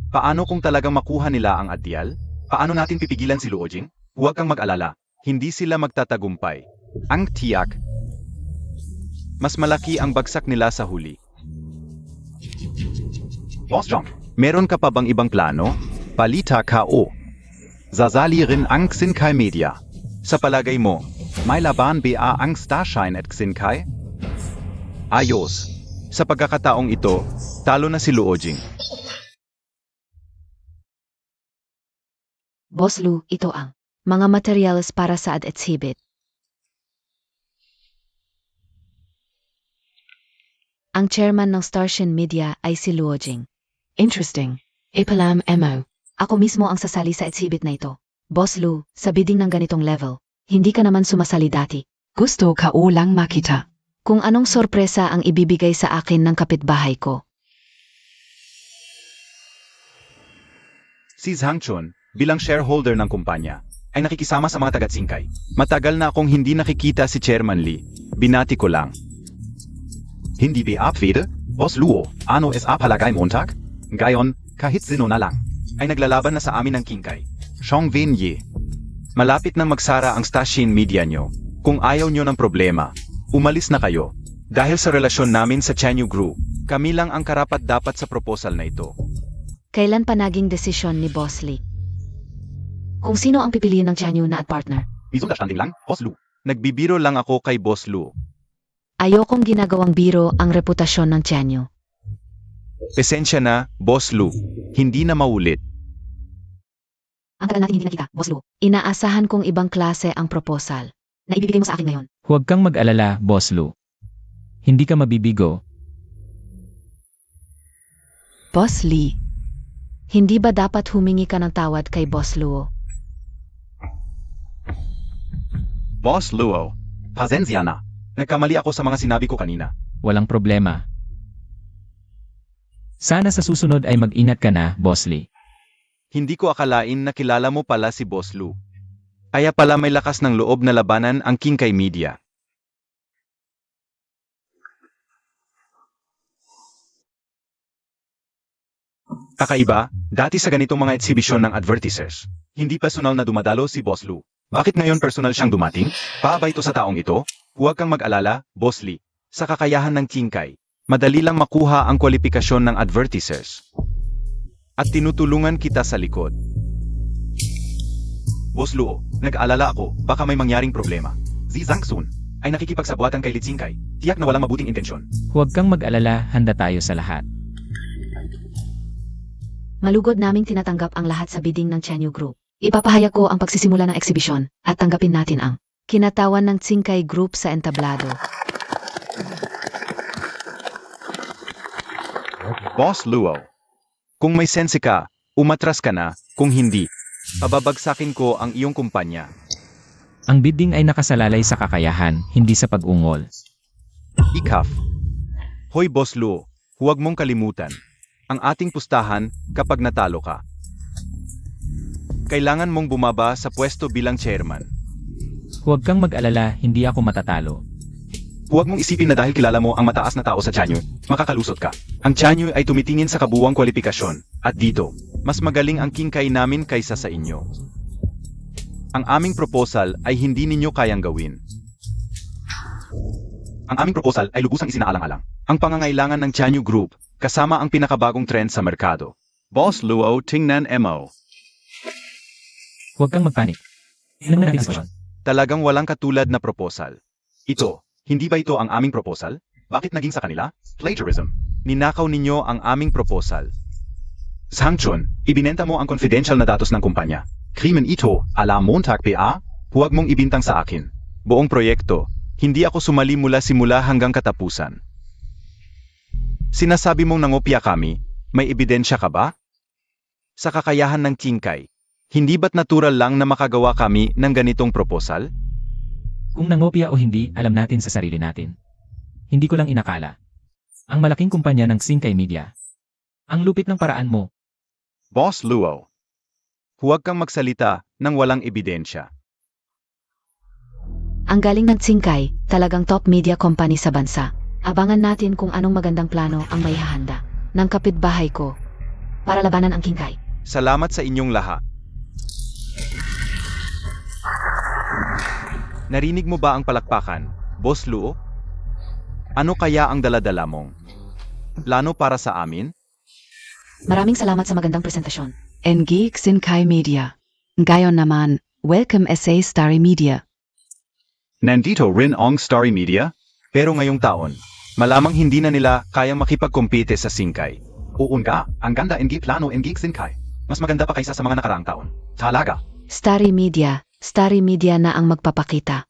Paano kung talagang makuha nila ang adyal? Paano natin pipigilan si Luojing? Huwag kang mag-alala. Hindi sila magtatagumpay. Ang tiyak, mas malaki ang bagsak nila sa huli. Boss Zhang, meron ka pa bang ibang plano? Balita ka o. Zazali rin ang Xinkai Media. Sa palagay mo, may laban ba ang Starshine at Xinkai? Ayos. Sa pagkakataong ito, talo na si Luojing. Boss Lu, ito ang mga materials para sa ad exhibit. Ang chairman ng Starshin Media ay si Luo Jing. Interesting. Ipalam mo. Ako mismo ang sasali sa exhibit na ito. Boss Lu, sa bidding ng ganitong level, hindi ka naman sumasali dati. Gusto ka o lang makita. Kung anong sorpresa ang ibibigay sa akin ng kapitbahay ko. Si Zhang Chun, bilang shareholder ng kumpanya, ay nakikisama sa mga taga-Tsingkay. Matagal na akong hindi nakikita si Chairman Lee. Binati ko lang. Hindi ba pwede? Boss Luo, ano es palagay Montag? Gayon, kahit sino na lang, ay naglalaban na sa amin ng Kingkay. Xiong Venye. Malapit nang magsara ang Starshin Media nyo. Kung ayaw nyo ng problema, umalis na kayo. Dahil sa relasyon namin sa Chanyu Group, kami lang ang karapat-dapat sa proposal na ito. Kailan pa naging desisyon ni Boss Lee? Kung sino ang pipiliin ng Chanyu na at partner? Misunderstanding lang, Boss Lu. Nagbibiro lang ako kay Boss Lu. Ayokong ginagawang biro ang reputasyon ng Chanyu. Pasensya na, Boss Lu. Hindi na maulit. Ang tagal natin hindi nakita, Boss Lu. Inaasahan kong ibang klase ang proposal. Na ibibigay mo sa akin ngayon. Huwag kang mag-alala, Boss Lu. Hindi ka mabibigo. Boss Lee, hindi ba dapat humingi ka ng tawad kay Boss Luo? Boss Luo, pasensya na. Nagkamali ako sa mga sinabi ko kanina. Walang problema. Sana sa susunod ay mag-ingat ka na, Boss Lee. Hindi ko akalain na kilala mo pala si Boss Lu. Kaya pala may lakas ng loob na labanan ang Kingkay Media. Kakaiba, dati sa ganitong mga eksibisyon ng advertisers, hindi personal na dumadalo si Boss Lu. Bakit ngayon personal siyang dumating? Paaba ito sa taong ito? Huwag kang mag-alala, Boss Lee. Sa kakayahan ng Kingkay, madali lang makuha ang kwalifikasyon ng advertisers. At tinutulungan kita sa likod. Boss Luo, nag-aalala ako, baka may mangyaring problema. Si Zhang Sun ay nakikipagsabuatan kay Lee Tsingkay. Tiyak na walang mabuting intensyon. Huwag kang mag-alala, handa tayo sa lahat. Malugod naming tinatanggap ang lahat sa bidding ng Chanyu Group. Ipapahayag ko ang pagsisimula ng eksibisyon at tanggapin natin ang kinatawan ng Tsingkay Group sa entablado. Boss Luo, kung may sense ka, umatras ka na, kung hindi, pababagsakin ko ang iyong kumpanya. Ang bidding ay nakasalalay sa kakayahan, hindi sa pag-ungol. Ikaf. Hoy Boss Luo, huwag mong kalimutan. Ang ating pustahan kapag natalo ka. Kailangan mong bumaba sa pwesto bilang chairman. Huwag kang mag-alala, hindi ako matatalo. Huwag mong isipin na dahil kilala mo ang mataas na tao sa Chanyu, makakalusot ka. Ang Chanyu ay tumitingin sa kabuwang kwalifikasyon, at dito, mas magaling ang Kingkay namin kaysa sa inyo. Ang aming proposal ay hindi ninyo kayang gawin. Ang aming proposal ay lubusang isinaalang-alang. Ang pangangailangan ng Chanyu Group, kasama ang pinakabagong trend sa merkado. Boss Luo, tingnan mo. Huwag kang magpanik. Tingnan na natin ang sitwasyon. Talagang walang katulad na proposal. Ito, hindi ba ito ang aming proposal? Bakit naging sa kanila? Plagiarism. Ninakaw ninyo ang aming proposal. Zhang Chun, ibinenta mo ang confidential na datos ng kumpanya. Krimen ito, ala Montag PA, huwag mong ibintang sa akin. Buong proyekto, hindi ako sumali mula simula hanggang katapusan. Sinasabi mong nangopya kami, may ebidensya ka ba? Sa kakayahan ng Kingkay, hindi ba't natural lang na makagawa kami ng ganitong proposal? Kung nangopya o hindi, alam natin sa sarili natin. Hindi ko lang inakala. Ang malaking kumpanya ng Kingkay Media. Ang lupit ng paraan mo. Boss Luo, huwag kang magsalita nang walang ebidensya. Ang galing ng Tsingkay, talagang top media company sa bansa. Abangan natin kung anong magandang plano ang maihahanda ng kapitbahay ko para labanan ang Kingkay. Salamat sa inyong lahat. Narinig mo ba ang palakpakan, Boss Luo? Ano kaya ang daladala mong plano para sa amin? Maraming salamat sa magandang presentasyon. Engig Kingkay Media. Ngayon naman, welcome sa Starry Media. Nandito rin ang Starry Media, pero ngayong taon, malamang hindi na nila kayang makipagkumpite sa Kingkay. Uun ka, ang ganda NG plano NG Kingkay. Mas maganda pa kaysa sa mga nakaraang taon. Talaga. Starry Media na ang magpapakita.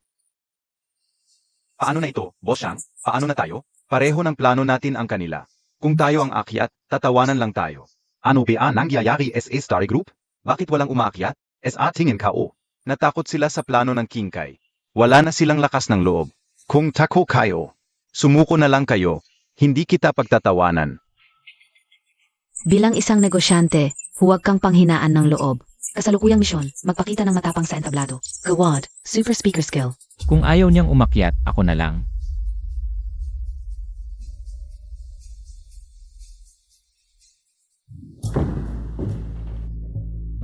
Paano na ito, Boss Shang? Paano na tayo? Pareho ng plano natin ang kanila. Kung tayo ang akyat, tatawanan lang tayo. Ano ba ang nangyayari SA Starry Group? Bakit walang umaakyat? SA tingin ka o. Natakot sila sa plano ng Kingkay. Wala na silang lakas ng loob. Kung tako kayo, sumuko na lang kayo. Hindi kita pagtatawanan. Bilang isang negosyante, huwag kang panghinaan ng loob. Kasalukuyang misyon, magpakita ng matapang sa entablado. Gawad, super speaker skill. Kung ayaw niyang umakyat, ako na lang.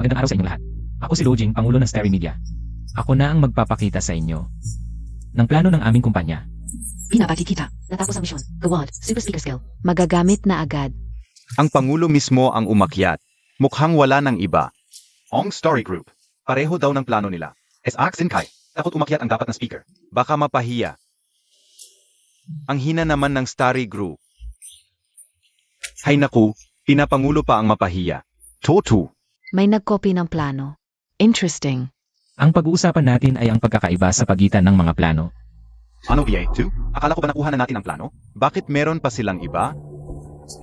Magandang araw sa inyong lahat. Ako si Lojing, Pangulo ng Starry Media. Ako na ang magpapakita sa inyo ng plano ng aming kumpanya. Binabati kita. Natapos ang misyon. Gawad, super speaker skill. Magagamit na agad. Ang Pangulo mismo ang umakyat. Mukhang wala ng iba. Ong Story Group. Pareho daw ng plano nila. SA Kingkay. Takot umakyat ang dapat na speaker. Baka mapahiya. Ang hina naman ng Starry Group. Hay naku, pinapangulo pa ang mapahiya. Totu. May nagcopy ng plano. Interesting. Ang pag-uusapan natin ay ang pagkakaiba sa pagitan ng mga plano. Ano BA2? Akala ko ba nakuha na natin ang plano? Bakit meron pa silang iba?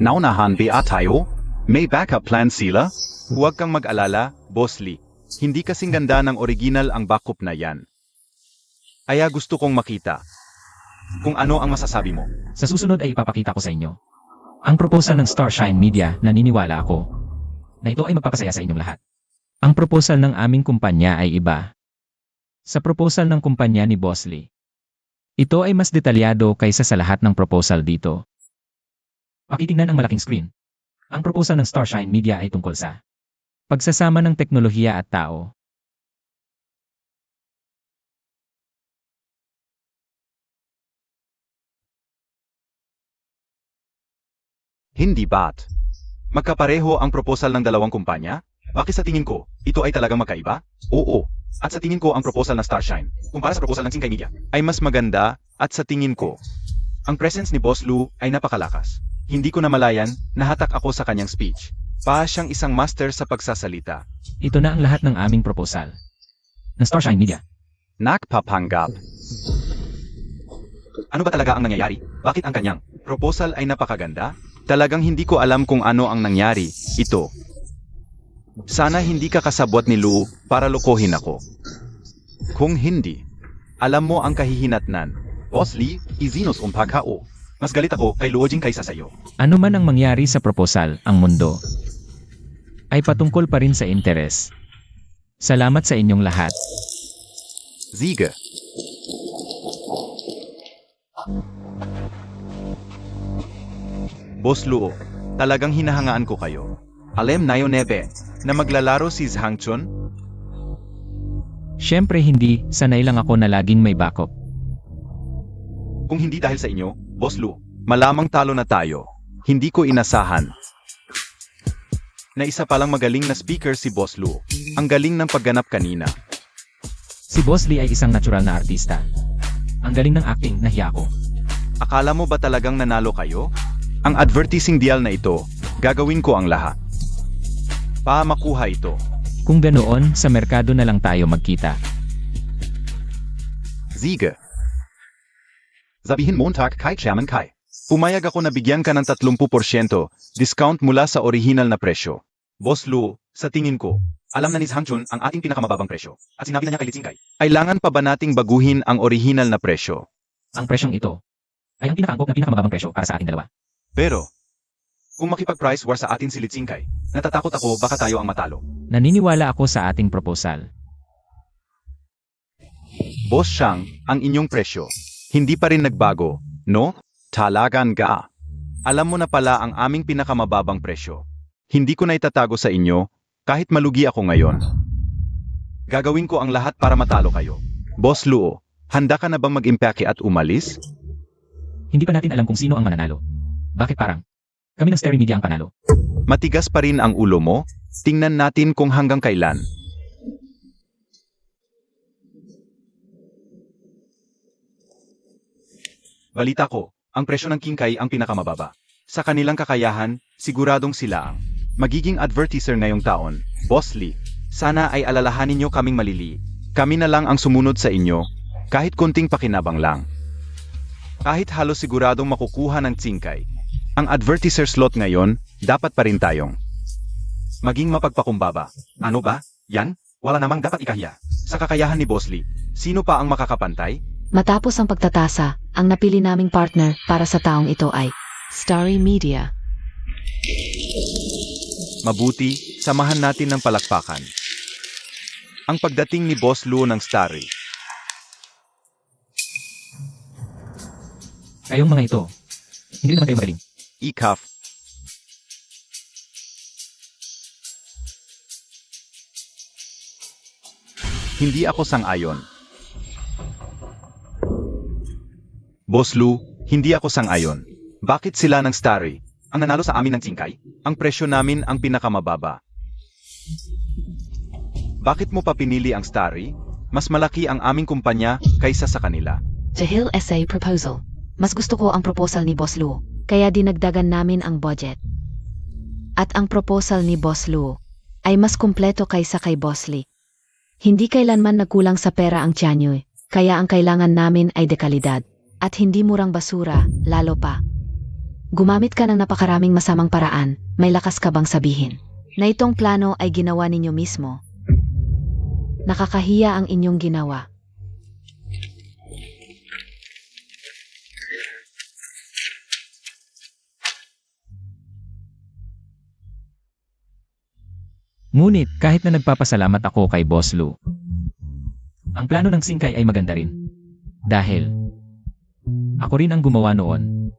Naunahan ba tayo? May backup plan sila? Huwag kang mag-alala, Boss Lee. Hindi kasing ganda ng original ang backup na yan. Kaya gusto kong makita. Kung ano ang masasabi mo. Sa susunod ay ipapakita ko sa inyo ang proposal ng Starshine Media. Naniniwala ako na ito ay magpapasaya sa inyong lahat. Ang proposal ng aming kumpanya ay iba sa proposal ng kumpanya ni Boss Lee. Ito ay mas detalyado kaysa sa lahat ng proposal dito. Pakitingnan ang malaking screen. Ang proposal ng Starshine Media ay tungkol sa pagsasama ng teknolohiya at tao. Hindi ba't? Magkapareho ang proposal ng dalawang kumpanya? Bakit sa tingin ko, ito ay talagang magkaiba? Oo. At sa tingin ko ang proposal ng Starshine, kumpara sa proposal ng Kingkay Media, ay mas maganda at sa tingin ko, ang presence ni Boss Lou ay napakalakas. Hindi ko namalayan, nahatak ako sa kanyang speech. Siyang isang master sa pagsasalita. Ito na ang lahat ng aming proposal ng Starshine Media. Nakpapanggap. Ano ba talaga ang nangyayari? Bakit ang kanyang proposal ay napakaganda? Talagang hindi ko alam kung ano ang nangyari. Ito. Sana hindi ka kasabwat ni Lou para lokohin ako. Kung hindi, alam mo ang kahihinatnan. Boss Lee, izinos umpagkao. Mas galit ako kay Luojing kaysa sayo. Ano man ang mangyari sa proposal, ang mundo ay patungkol pa rin sa interes. Salamat sa inyong lahat. Ziege. Boss Luo, talagang hinahangaan ko kayo. Alam na yun nebe, na maglalaro si Zhangchun? Siyempre hindi, sanay lang ako na laging may backup. Kung hindi dahil sa inyo, Boss Lu, malamang talo na tayo. Hindi ko inasahan na isa palang magaling na speaker si Boss Lu. Ang galing ng pagganap kanina. Si Boss Lee ay isang natural na artista. Ang galing ng acting, nahiya ko. Akala mo ba talagang nanalo kayo? Ang advertising deal na ito, gagawin ko ang lahat. Makuha ito. Kung ganoon, sa merkado na lang tayo magkita. Ziege. Sabihin Montag kay Chairman Kai. Pumayag ako na bigyan ka ng 30% discount mula sa original na presyo. Boss Lu, sa tingin ko, alam na ni Zhangchun ang ating pinakamababang presyo. At sinabi na niya kay Litsingkay, kailangan pa ba nating baguhin ang original na presyo? Ang presyong ito ay ang pinakaangkop na pinakamababang presyo para sa ating dalawa. Pero, kung makipag-price war sa atin si Litsingkay, natatakot ako baka tayo ang matalo. Naniniwala ako sa ating proposal. Boss Shang, ang inyong presyo, hindi pa rin nagbago, no? Talagan ga. Alam mo na pala ang aming pinakamababang presyo. Hindi ko na itatago sa inyo, kahit malugi ako ngayon. Gagawin ko ang lahat para matalo kayo. Boss Luo, handa ka na bang mag-impake at umalis? Hindi pa natin alam kung sino ang mananalo. Bakit parang kami ng Starry Media ang panalo? Matigas pa rin ang ulo mo? Tingnan natin kung hanggang kailan. Balita ko, ang presyo ng Kingkay ang pinakamababa. Sa kanilang kakayahan, siguradong sila ang magiging advertiser ngayong taon. Boss Lee, sana ay alalahanin nyo kaming malili. Kami na lang ang sumunod sa inyo, kahit konting pakinabang lang. Kahit halos siguradong makukuha ng tsingkay, ang advertiser slot ngayon, dapat pa rin tayong maging mapagpakumbaba. Ano ba? Yan? Wala namang dapat ikahiya. Sa kakayahan ni Boss Lee, sino pa ang makakapantay? Matapos ang pagtatasa, ang napili naming partner para sa taong ito ay Starry Media. Mabuti, samahan natin ng palakpakan. Ang pagdating ni Boss Luo ng Starry. Kayong mga ito, hindi naman kayo magaling. Ikaf. Hindi ako sang-ayon. Boss Lu, hindi ako sang-ayon. Bakit sila ng Starry ang nanalo sa amin ng tsingkay? Ang presyo namin ang pinakamababa. Bakit mo pa pinili ang Starry? Mas malaki ang aming kumpanya kaysa sa kanila. Jahil Essay Proposal. Mas gusto ko ang proposal ni Boss Luo, kaya dinagdagan namin ang budget. At ang proposal ni Boss Luo ay mas kumpleto kaysa kay Boss Lee. Hindi kailanman nagkulang sa pera ang Tianyoy, kaya ang kailangan namin ay dekalidad. At hindi murang basura, lalo pa. Gumamit ka ng napakaraming masamang paraan, may lakas ka bang sabihin na itong plano ay ginawa ninyo mismo? Nakakahiya ang inyong ginawa. Ngunit kahit na nagpapasalamat ako kay Boss Lu, ang plano ng singkay ay maganda rin. Dahil ako rin ang gumawa noon.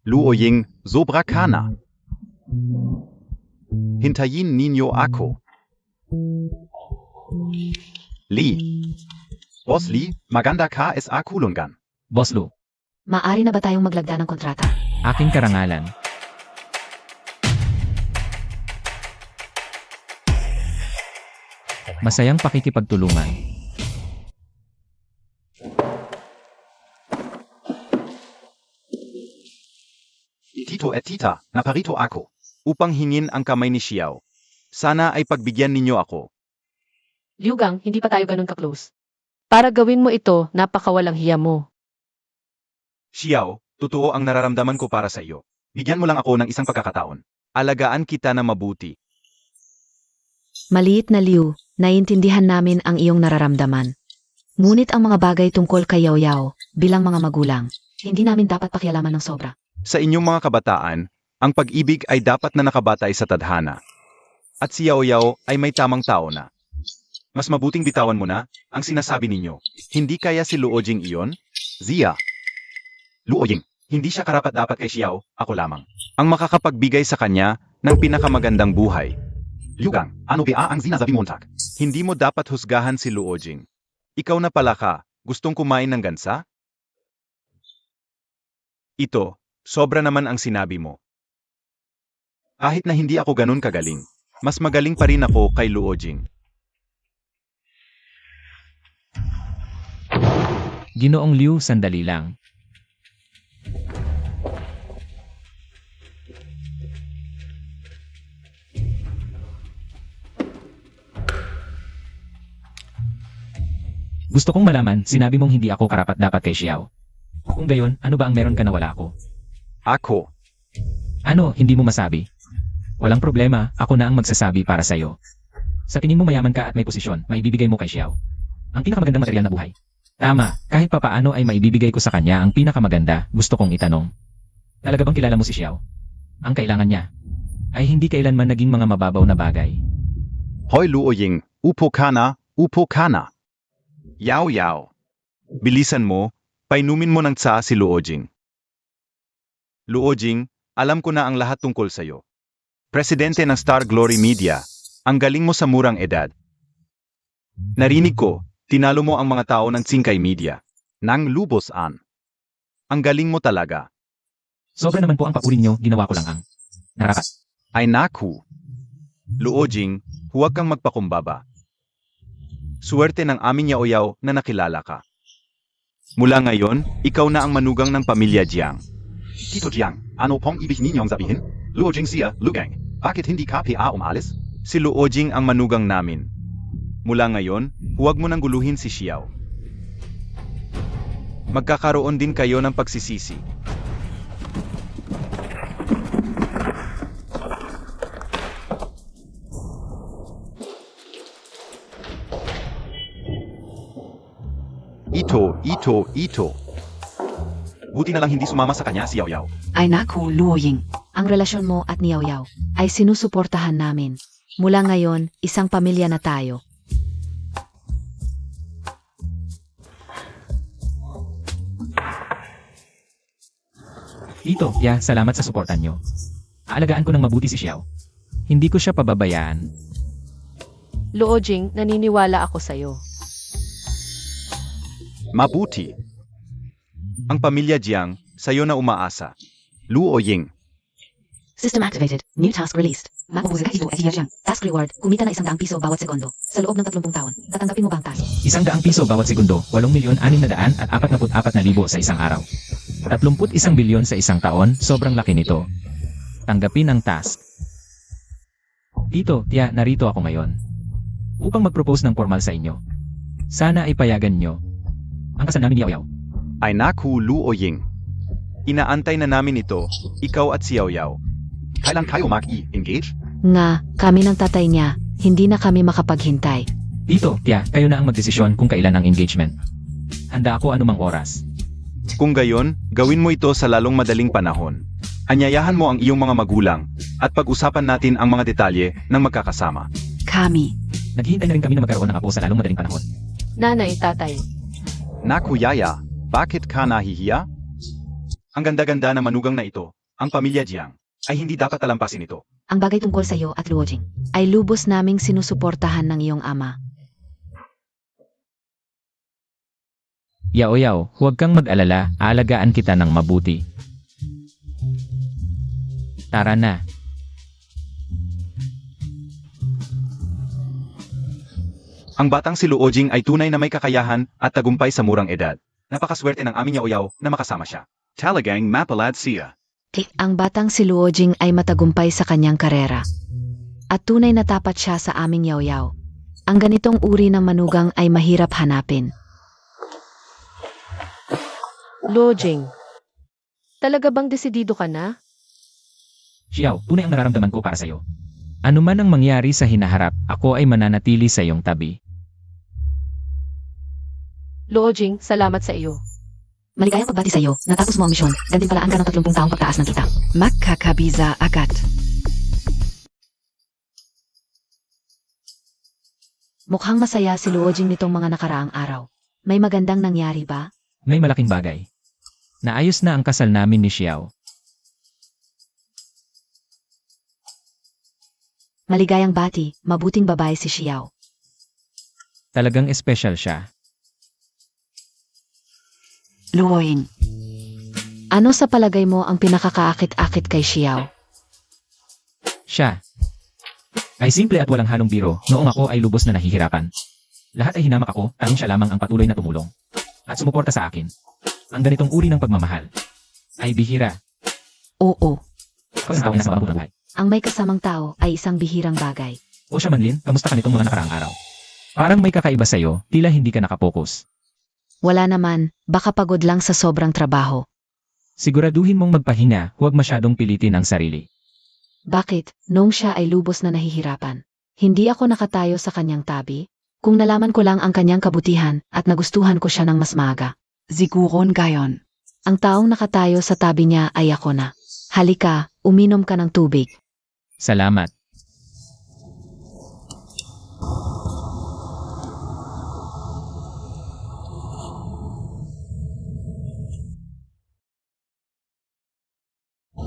Luo Ying, sobra kana. Hintayin ninyo ako. Lee. Boss Lee, maganda ka sa kulungan. Boss Lu, Maari na ba tayong maglagda ng kontrata? aking karangalan. Masayang pakikipagtulungan. Tito at tita, naparito ako. Upang hingin ang kamay ni Xiao. Sana ay pagbigyan ninyo ako. Liugang, hindi pa tayo ganun ka-close. Para gawin mo ito, napakawalang hiya mo. Xiao, totoo ang nararamdaman ko para sa iyo. Bigyan mo lang ako ng isang pagkakataon. Alagaan kita na mabuti. Maliit na Liu, naiintindihan namin ang iyong nararamdaman. Ngunit ang mga bagay tungkol kay Yao Yao, bilang mga magulang, hindi namin dapat pakialaman ng sobra. Sa inyong mga kabataan, ang pag-ibig ay dapat na nakabatay sa tadhana. At si Yao Yao ay may tamang tao na. Mas mabuting bitawan mo na ang sinasabi ninyo. Hindi kaya si Luo Jing iyon? Zia. Luo Jing, hindi siya karapat-dapat kay Xiao, ako lamang. Ang makakapagbigay sa kanya ng pinakamagandang buhay. Liugang, ano ba ang sinasabi mo? Hindi mo dapat husgahan si Luo Jing. Ikaw na pala ka, gustong kumain ng gansa? Ito, sobra naman ang sinabi mo. Kahit na hindi ako ganun kagaling, mas magaling pa rin ako kay Luo Jing. Ginoong Liu, sandali lang. Gusto kong malaman, sinabi mong hindi ako karapat-dapat kay Xiao. Kung gayon, ano ba ang meron ka na wala ako? Ako, Ano, hindi mo masabi? Walang problema, ako na ang magsasabi para sa'yo. Sa tingin mo mayaman ka at may posisyon, maibibigay mo kay Xiao ang pinakamagandang material na buhay. Tama, kahit papaano ay maibibigay ko sa kanya ang pinakamaganda, gusto kong itanong. Talaga bang kilala mo si Xiao? Ang kailangan niya ay hindi kailanman naging mga mababaw na bagay. Hoy Luo Jing, upo ka na, upo ka na. Yao Yao. Bilisan mo, painumin mo ng tsa si Luo Jing. Luo Jing, alam ko na ang lahat tungkol sa'yo. Presidente ng Star Glory Media, ang galing mo sa murang edad. Narinig ko, tinalo mo ang mga tao ng Tsingkay Media. Nang lubos-an. Ang galing mo talaga. Sobra naman po ang papuri niyo, ginawa ko lang ang narapat. Ay naku. Luo Jing, huwag kang magpakumbaba. Suwerte ng aming yaoyaw na nakilala ka. Mula ngayon, ikaw na ang manugang ng pamilya Jiang. Tito Jiang, ano pong ibig ninyong sabihin? Luo Jing siya, Lugang. Bakit hindi ka pa umalis? Si Luo Jing ang manugang namin. Mula ngayon, huwag mo nang guluhin si Xiao. Magkakaroon din kayo ng pagsisisi. Ito. Buti na lang hindi sumama sa kanya si Yao Yao. Ay naku, Luo Ying. Ang relasyon mo at ni Yao Yao ay sinusuportahan namin. Mula ngayon, isang pamilya na tayo. Tito, Tia, salamat sa suportan nyo. Aalagaan ko ng mabuti si Xiao. Hindi ko siya pababayaan. Luo Jing, naniniwala ako sa'yo. Mabuti. Ang pamilya Jiang, sa'yo na umaasa. Luo Ying. System activated. New task released. Mapupusa ka ito at Jiang. Task reward. Kumita na 100 piso bawat segundo. Sa loob ng 30 taon. Tatanggapin mo ba ang task? 100 piso bawat segundo, 8,644,000 sa isang araw. 31 bilyon sa isang taon, sobrang laki nito. Tanggapin ang task. Tito, Tia, narito ako ngayon. Upang mag-propose ng formal sa inyo. Sana ay payagan nyo. Ang kasal namin ni Yao Yao. Ay naku, Luo Ying. Inaantay na namin ito, ikaw at si Yao Yao. Kailan kayo mag-i-engage? Nga, kami ng tatay niya, hindi na kami makapaghintay. Tito, Tia, kayo na ang magdesisyon kung kailan ang engagement. Handa ako anumang oras. Kung gayon, gawin mo ito sa lalong madaling panahon. Anyayahan mo ang iyong mga magulang at pag-usapan natin ang mga detalye ng magkakasama. Kami. Naghihintay na rin kami na magkaroon ng apo sa lalong madaling panahon. Nanay, tatay. Naku Yaya, bakit ka nahihiya? Ang ganda-ganda na manugang na ito, ang pamilya Jiang, ay hindi dapat talampasin ito. Ang bagay tungkol sa iyo at Luo Jing. Ay lubos naming sinusuportahan ng iyong ama. Yao Yao, huwag kang mag-alala, alagaan kita ng mabuti. Tara na. Ang batang si Luo Jing ay tunay na may kakayahan at tagumpay sa murang edad. Napakaswerte ng aming Yao Yao na makasama siya. Talagang mapalad siya. Ang batang si Luo Jing ay matagumpay sa kanyang karera. At tunay na tapat siya sa aming Yao Yao. Ang ganitong uri ng manugang ay mahirap hanapin. Luo Jing, talaga bang desidido ka na? Xiao, tunay ang nararamdaman ko para sa'yo. Ano man ang mangyari sa hinaharap, ako ay mananatili sa iyong tabi. Luo Jing, salamat sa iyo. Maligayang pagbati sa iyo. Natapos mo ang misyon. Gantimpalaan ka ng 30 taong pagtaas ng kita. Magkakabiza agad. Mukhang masaya si Luo Jing nitong mga nakaraang araw. May magandang nangyari ba? May malaking bagay. Naayos na ang kasal namin ni Xiao. Maligayang bati, mabuting babae si Xiao. Talagang espesyal siya. Luo Ying. Ano sa palagay mo ang pinakakaakit-akit kay Xiao? Siya. Ay simple at walang halong biro, noong ako ay lubos na nahihirapan. Lahat ay hinamak ako, tanging siya lamang ang patuloy na tumulong. At sumuporta sa akin. Ang ganitong uri ng pagmamahal ay bihira. Oo, Kapag tao na sa mabuting buhay. ang may kasamang tao ay isang bihirang bagay. O siya Manlin, kamusta ka nitong mga nakaraang araw? Parang may kakaiba sa'yo, tila hindi ka nakapokus. Wala naman, baka pagod lang sa sobrang trabaho. Siguraduhin mong magpahinga, huwag masyadong pilitin ang sarili. Bakit, noong siya ay lubos na nahihirapan? Hindi ako nakatayo sa kanyang tabi? Kung nalaman ko lang ang kanyang kabutihan at nagustuhan ko siya ng mas maaga. Siguron gayon. Ang taong nakatayo sa tabi niya ay ako na. Halika, uminom ka ng tubig. Salamat.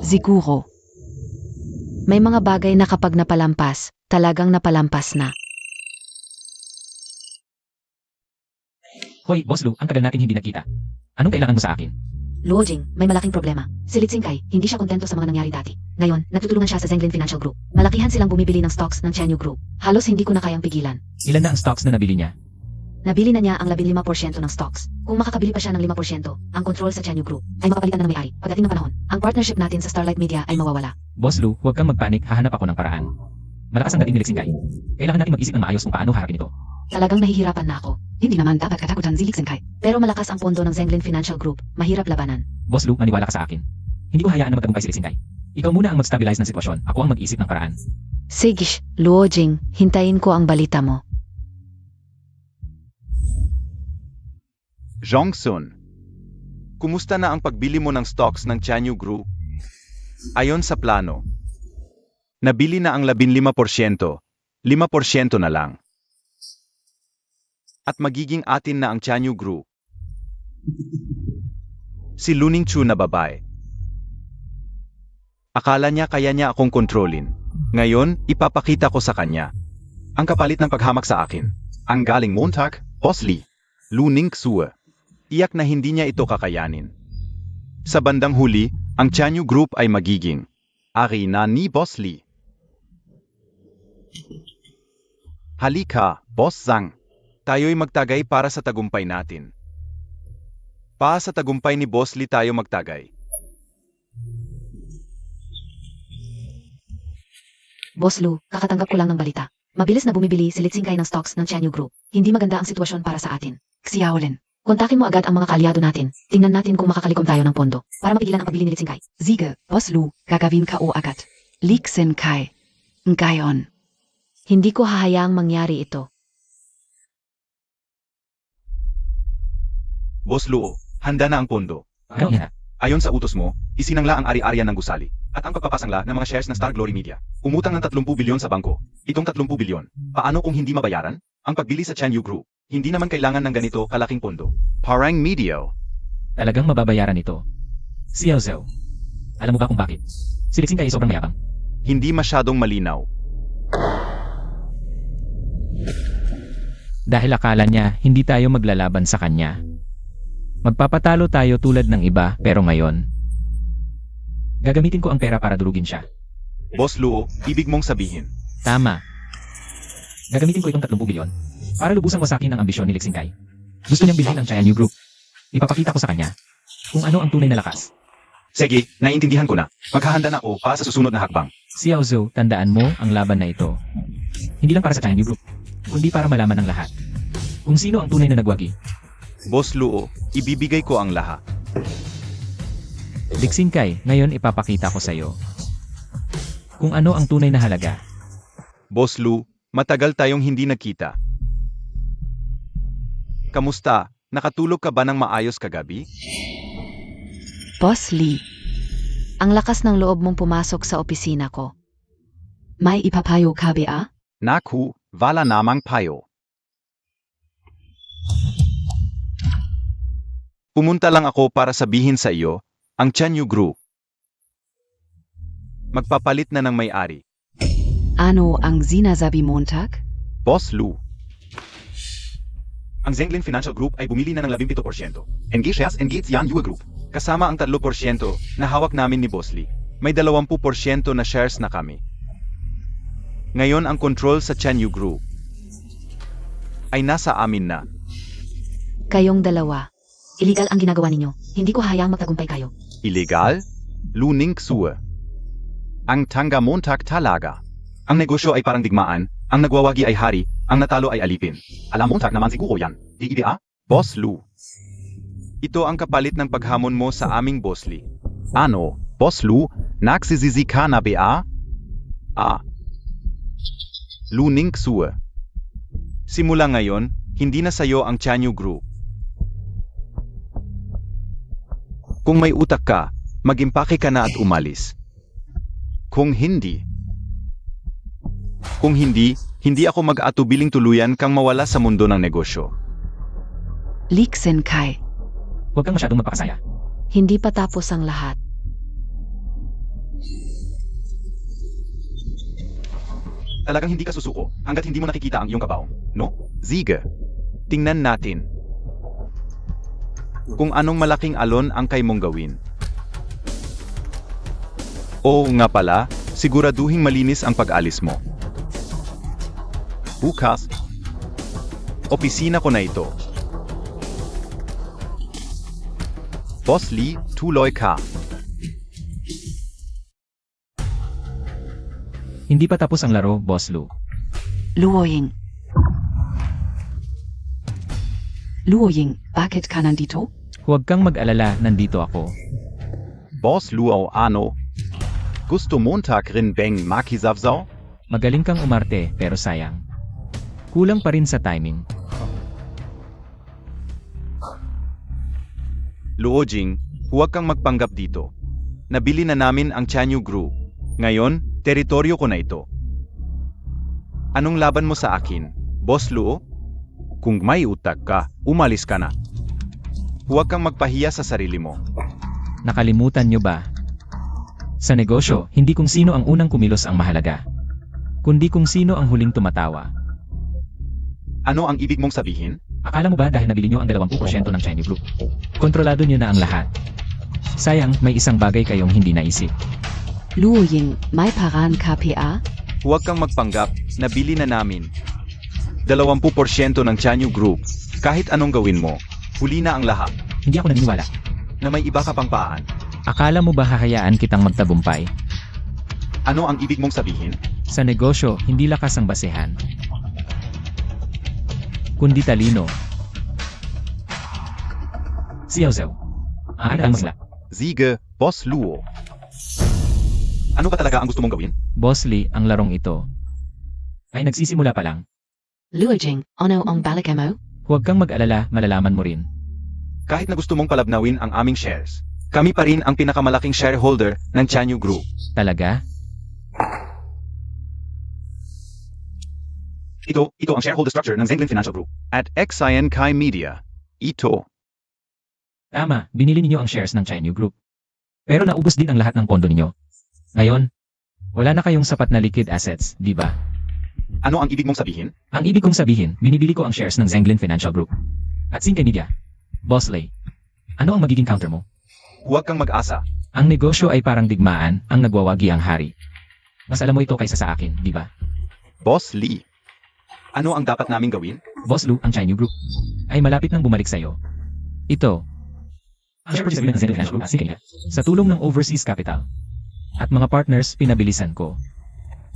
Siguro. May mga bagay na kapag napalampas, talagang napalampas na. Hoy, Boss Lu, ang tagal natin hindi nagkita. Anong kailangan mo sa akin? Luo Jing, may malaking problema. Si Lit Singkai, hindi siya kontento sa mga nangyari dati. Ngayon, nagtutulungan siya sa Zenglin Financial Group. Malakihan silang bumibili ng stocks ng Chenyu Group. Halos hindi ko na kayang pigilan. Ilan na ang stocks na nabili niya? Nabili na niya ang 15% ng stocks. Kung makakabili pa siya ng 5%, ang control sa Chenyu Group ay mapapalitan na ng may-ari. Pagdating ng panahon, ang partnership natin sa Starlight Media ay mawawala. Boss Lu, huwag kang magpanik, hahanap ako ng paraan. Malakas ang dating ni Lexingay. Kailangan natin mag-isip ng maayos kung paano harapin ito. Talagang nahihirapan na ako. Hindi naman dapat katakutan si Lixin Kai. Pero malakas ang pondo ng Zenglin Financial Group. Mahirap labanan. Boss Lu, maniwala ka sa akin. Hindi ko hayaan na magtagumpay si Lixingay. Ikaw muna ang mag-stabilize ng sitwasyon. Ako ang mag-isip ng paraan. Sige, Luo Jing, hintayin ko ang balita mo. Jongsun, kumusta na ang pagbili mo ng stocks ng Chanyu Group? Ayon sa plano, nabili na ang 15%, 5% na lang. At magiging atin na ang Chanyu Group. Si Luning Chu na babae. Akala niya kaya niya akong kontrolin. Ngayon, ipapakita ko sa kanya. Ang kapalit ng paghamak sa akin. Ang galing Montag, Boss Lee, Luning Xue. Tiyak na hindi niya ito kakayanin. Sa bandang huli, ang Chanyu Group ay magiging ari na ni Boss Lee. Halika, Boss Zhang. Tayo'y magtagay para sa tagumpay natin. Sa tagumpay ni Boss Lee tayo magtagay. Boss Lu, kakatanggap ko lang ng balita. Mabilis na bumibili si Lixin Kai ng stocks ng Chanyu Group. Hindi maganda ang sitwasyon para sa atin. Xiaolin. Kontakin mo agad ang mga kaalyado natin. Tingnan natin kung makakalikom tayo ng pondo para mapigilan ang pagbili ni Lixin Kai. Sige, Boss Lu, gagawin ka o agad. Lixin Kai. Ngayon. Hindi ko hahayaang mangyari ito. Boss Luo, handa na ang pondo. Ano yan? Ayon sa utos mo, isinangla ang ari-arian ng gusali at ang pagpapasangla ng mga shares ng Star Glory Media. Umutang ng 30 bilyon sa bangko. Itong 30 bilyon, paano kung hindi mabayaran? Ang pagbili sa Chanyu Group, hindi naman kailangan ng ganito kalaking pondo. Parang media. Talagang mababayaran ito. Xiao Zhou. Alam mo ba kung bakit? Si Lixingay ay sobrang mayabang. Hindi masyadong malinaw. Dahil akala niya hindi tayo maglalaban sa kanya. Magpapatalo tayo tulad ng iba pero ngayon, gagamitin ko ang pera para durugin siya. Boss Luo, ibig mong sabihin. Tama. Gagamitin ko itong 30 bilyon para lubusan wasakin ang ambisyon ni Lixingay. Gusto niyang bilhin ang Chanyu Group. Ipapakita ko sa kanya kung ano ang tunay na lakas. Sige, naiintindihan ko na. Maghahanda na ako para sa susunod na hakbang. Xiao Zhou, tandaan mo ang laban na ito. Hindi lang para sa Chanyu Group, kundi para malaman ng lahat kung sino ang tunay na nagwagi. Boss Luo, ibibigay ko ang lahat. Lixingay, ngayon ipapakita ko sa iyo kung ano ang tunay na halaga. Boss Lu, matagal tayong hindi nakita. Kamusta? Nakatulog ka ba ng maayos kagabi? Boss Lee. Ang lakas ng loob mong pumasok sa opisina ko. May ipapayo ka ba? Naku, wala namang payo. Pumunta lang ako para sabihin sa iyo, ang Chanyu Group. Magpapalit na ng may-ari. Ano ang sinasabi Montag? Boss Lu. Ang Zenglin Financial Group ay bumili na ng 17%. Engage shares Engage Yan Yue Group. Kasama ang 3% na hawak namin ni Boss Lee. May 20% na shares na kami. Ngayon ang control sa Chanyu Group ay nasa amin na. Kayong dalawa. Illegal ang ginagawa ninyo. Hindi ko hayaang magtagumpay kayo. Illegal? Luning Xue. Ang tangga Montag talaga. Ang negosyo ay parang digmaan, ang nagwawagi ay hari, ang natalo ay alipin. Alam Montag naman siguro yan. Di ba? Boss Lu. Ito ang kapalit ng paghamon mo sa aming Boss Lee. Ano, Boss Lu, nagsisisi ka na ba? Luning Xue. Simula ngayon, hindi na sayo ang Chanyu Group. Kung may utak ka, mag-impake ka na at umalis. Kung hindi, hindi ako mag-atubiling tuluyan kang mawala sa mundo ng negosyo. Lixin Kai. Huwag kang masyadong mapakasaya. Hindi pa tapos ang lahat. Talagang hindi ka susuko hanggat hindi mo nakikita ang iyong kabaong, no? Sige. Tingnan natin kung anong malaking alon ang kay mong gawin. Oo nga pala, siguraduhing malinis ang pag-alis mo. Bukas, opisina ko na ito. Boss Lee, tuloy ka. Hindi pa tapos ang laro, Boss Lu. Luoying. Luo Ying, bakit ka nandito? Huwag kang mag-alala, nandito ako. Boss Luo ano? Gusto Montag rin bang makisavsaw? Magaling kang umarte, pero sayang. Kulang pa rin sa timing. Luojing, huwag kang magpanggap dito. Nabili na namin ang Chanyu Group. Ngayon, teritoryo ko na ito. Anong laban mo sa akin, Boss Luo? Kung may utak ka, umalis ka na. Huwag kang magpahiya sa sarili mo. Nakalimutan nyo ba? Sa negosyo, hindi kung sino ang unang kumilos ang mahalaga, kundi kung sino ang huling tumatawa. Ano ang ibig mong sabihin? Akala mo ba dahil nabili nyo ang 20% ng China Group, kontrolado nyo na ang lahat? Sayang, may isang bagay kayong hindi naisip. Luo Ying, may paraan KPA? Huwag kang magpanggap, nabili na namin. 20% ng Chanyu Group. Kahit anong gawin mo, huli na ang lahat. Hindi ako naniniwala. Na may iba ka pang paan. Akala mo ba hahayaan kitang magtagumpay? Ano ang ibig mong sabihin? Sa negosyo, hindi lakas ang basehan, kundi talino. Xiao, aarang sila. Sige, Boss Luo. Ano ba talaga ang gusto mong gawin? Boss Lee, ang larong ito ay nagsisimula pa lang. Luo Jing, ano ang balik mo? Huwag kang mag-alala, malalaman mo rin. Kahit na gusto mong palabnawin ang aming shares, kami pa rin ang pinakamalaking shareholder ng Chanyu Group. Talaga? Ito ang shareholder structure ng Zenglin Financial Group. At XIN Kai Media. Ito. Tama, binili ninyo ang shares ng China Group. Pero naubos din ang lahat ng pondo ninyo. Ngayon, wala na kayong sapat na liquid assets, di ba? Ano ang ibig mong sabihin? Ang ibig kong sabihin, binibili ko ang shares ng Zenglin Financial Group. At Zinke Media. Boss Lay, ano ang magiging counter mo? Huwag kang mag-asa. Ang negosyo ay parang digmaan, ang nagwawagi ang hari. Mas alam mo ito kaysa sa akin, di ba? Boss Lee. Ano ang dapat naming gawin? Boss Lu, ang China Group, ay malapit nang bumalik sa'yo. Ito, ang share purchase agreement ng Zenglin Financial Group at Zinke Media. Sa tulong ng Overseas Capital at mga partners, pinabilisan ko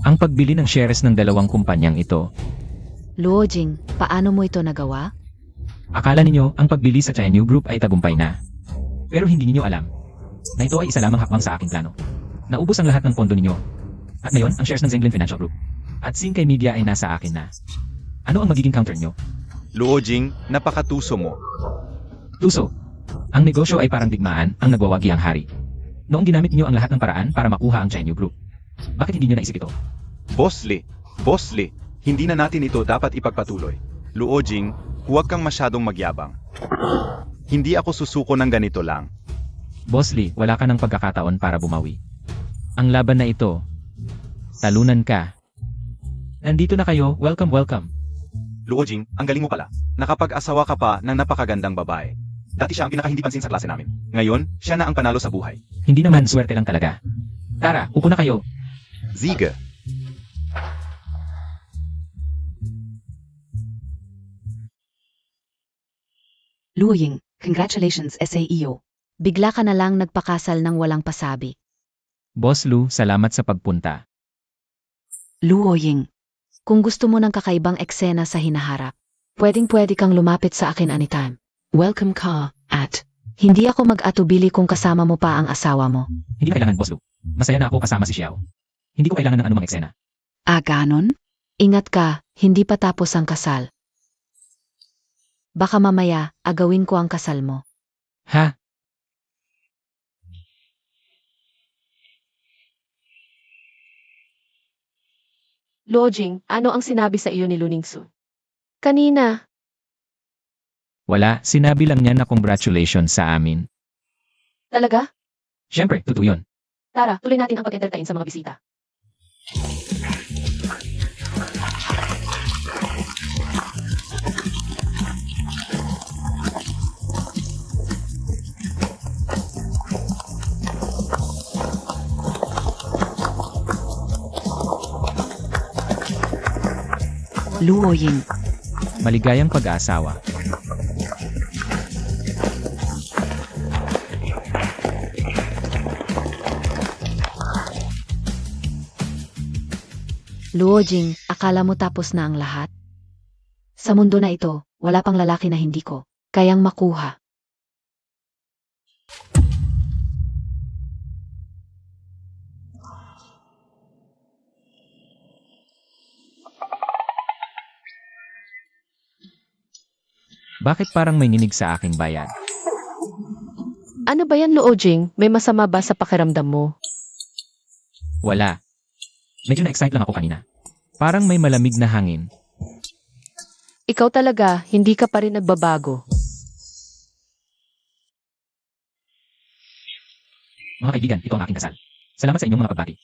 ang pagbili ng shares ng dalawang kumpanyang ito. Luo Jing, paano mo ito nagawa? Akala ninyo ang pagbili sa China Group ay tagumpay na. Pero hindi ninyo alam na ito ay isa lamang hakbang sa aking plano. Naubos ang lahat ng pondo ninyo. At ngayon, ang shares ng Zenglin Financial Group at Zinke Media ay nasa akin na. Ano ang magiging counter nyo? Luojing, napakatuso mo. Tuso, ang negosyo ay parang digmaan, ang nagwawagi ang hari. Noong ginamit niyo ang lahat ng paraan para makuha ang China Group, bakit hindi niyo naisip ito? Boss Lee, hindi na natin ito dapat ipagpatuloy. Luojing, huwag kang masyadong magyabang. Hindi ako susuko ng ganito lang. Boss Lee, wala ka ng pagkakataon para bumawi. Ang laban na ito, talunan ka. Nandito na kayo, welcome. Luojing, ang galing mo pala. Nakapag-asawa ka pa ng napakagandang babae. Dati siya ang pinakahindi pansin sa klase namin. Ngayon, siya na ang panalo sa buhay. Hindi naman, swerte lang talaga. Tara, upo na kayo. Ziga. Luo Ying, congratulations SAEO. Bigla ka na lang nagpakasal ng walang pasabi. Boss Lu, salamat sa pagpunta. Luo Ying, Kung gusto mo ng kakaibang eksena sa hinaharap, pwedeng-pwede kang lumapit sa akin anytime. welcome ka, at Hindi ako mag-atubili kung kasama mo pa ang asawa mo. Hindi kailangan, Boss Lu. Masaya na ako kasama si Xiao. Hindi ko kailangan ng anumang eksena. ganon? Ingat ka, hindi pa tapos ang kasal. Baka mamaya, agawin ko ang kasal mo. Ha? Lojing, ano ang sinabi sa iyo ni Luningsu? Kanina, Wala, sinabi lang niya na congratulations sa amin. talaga? Siyempre, totoo yun. Tara, tuloy natin ang pag-entertain sa mga bisita. Luo Ying, Maligayang pag-aasawa. Luo Jing, akala mo tapos na ang lahat? Sa mundo na ito, wala pang lalaki na hindi ko kayang makuha. Bakit parang may ninig sa aking bayad? Ano ba yan, Luojing? May masama ba sa pakiramdam mo? Wala. Medyo na-excite lang ako kanina. Parang may malamig na hangin. Ikaw talaga, hindi ka pa rin nagbabago. Mga kaibigan, ito ang aking kasal. Salamat sa inyong mga pagbati.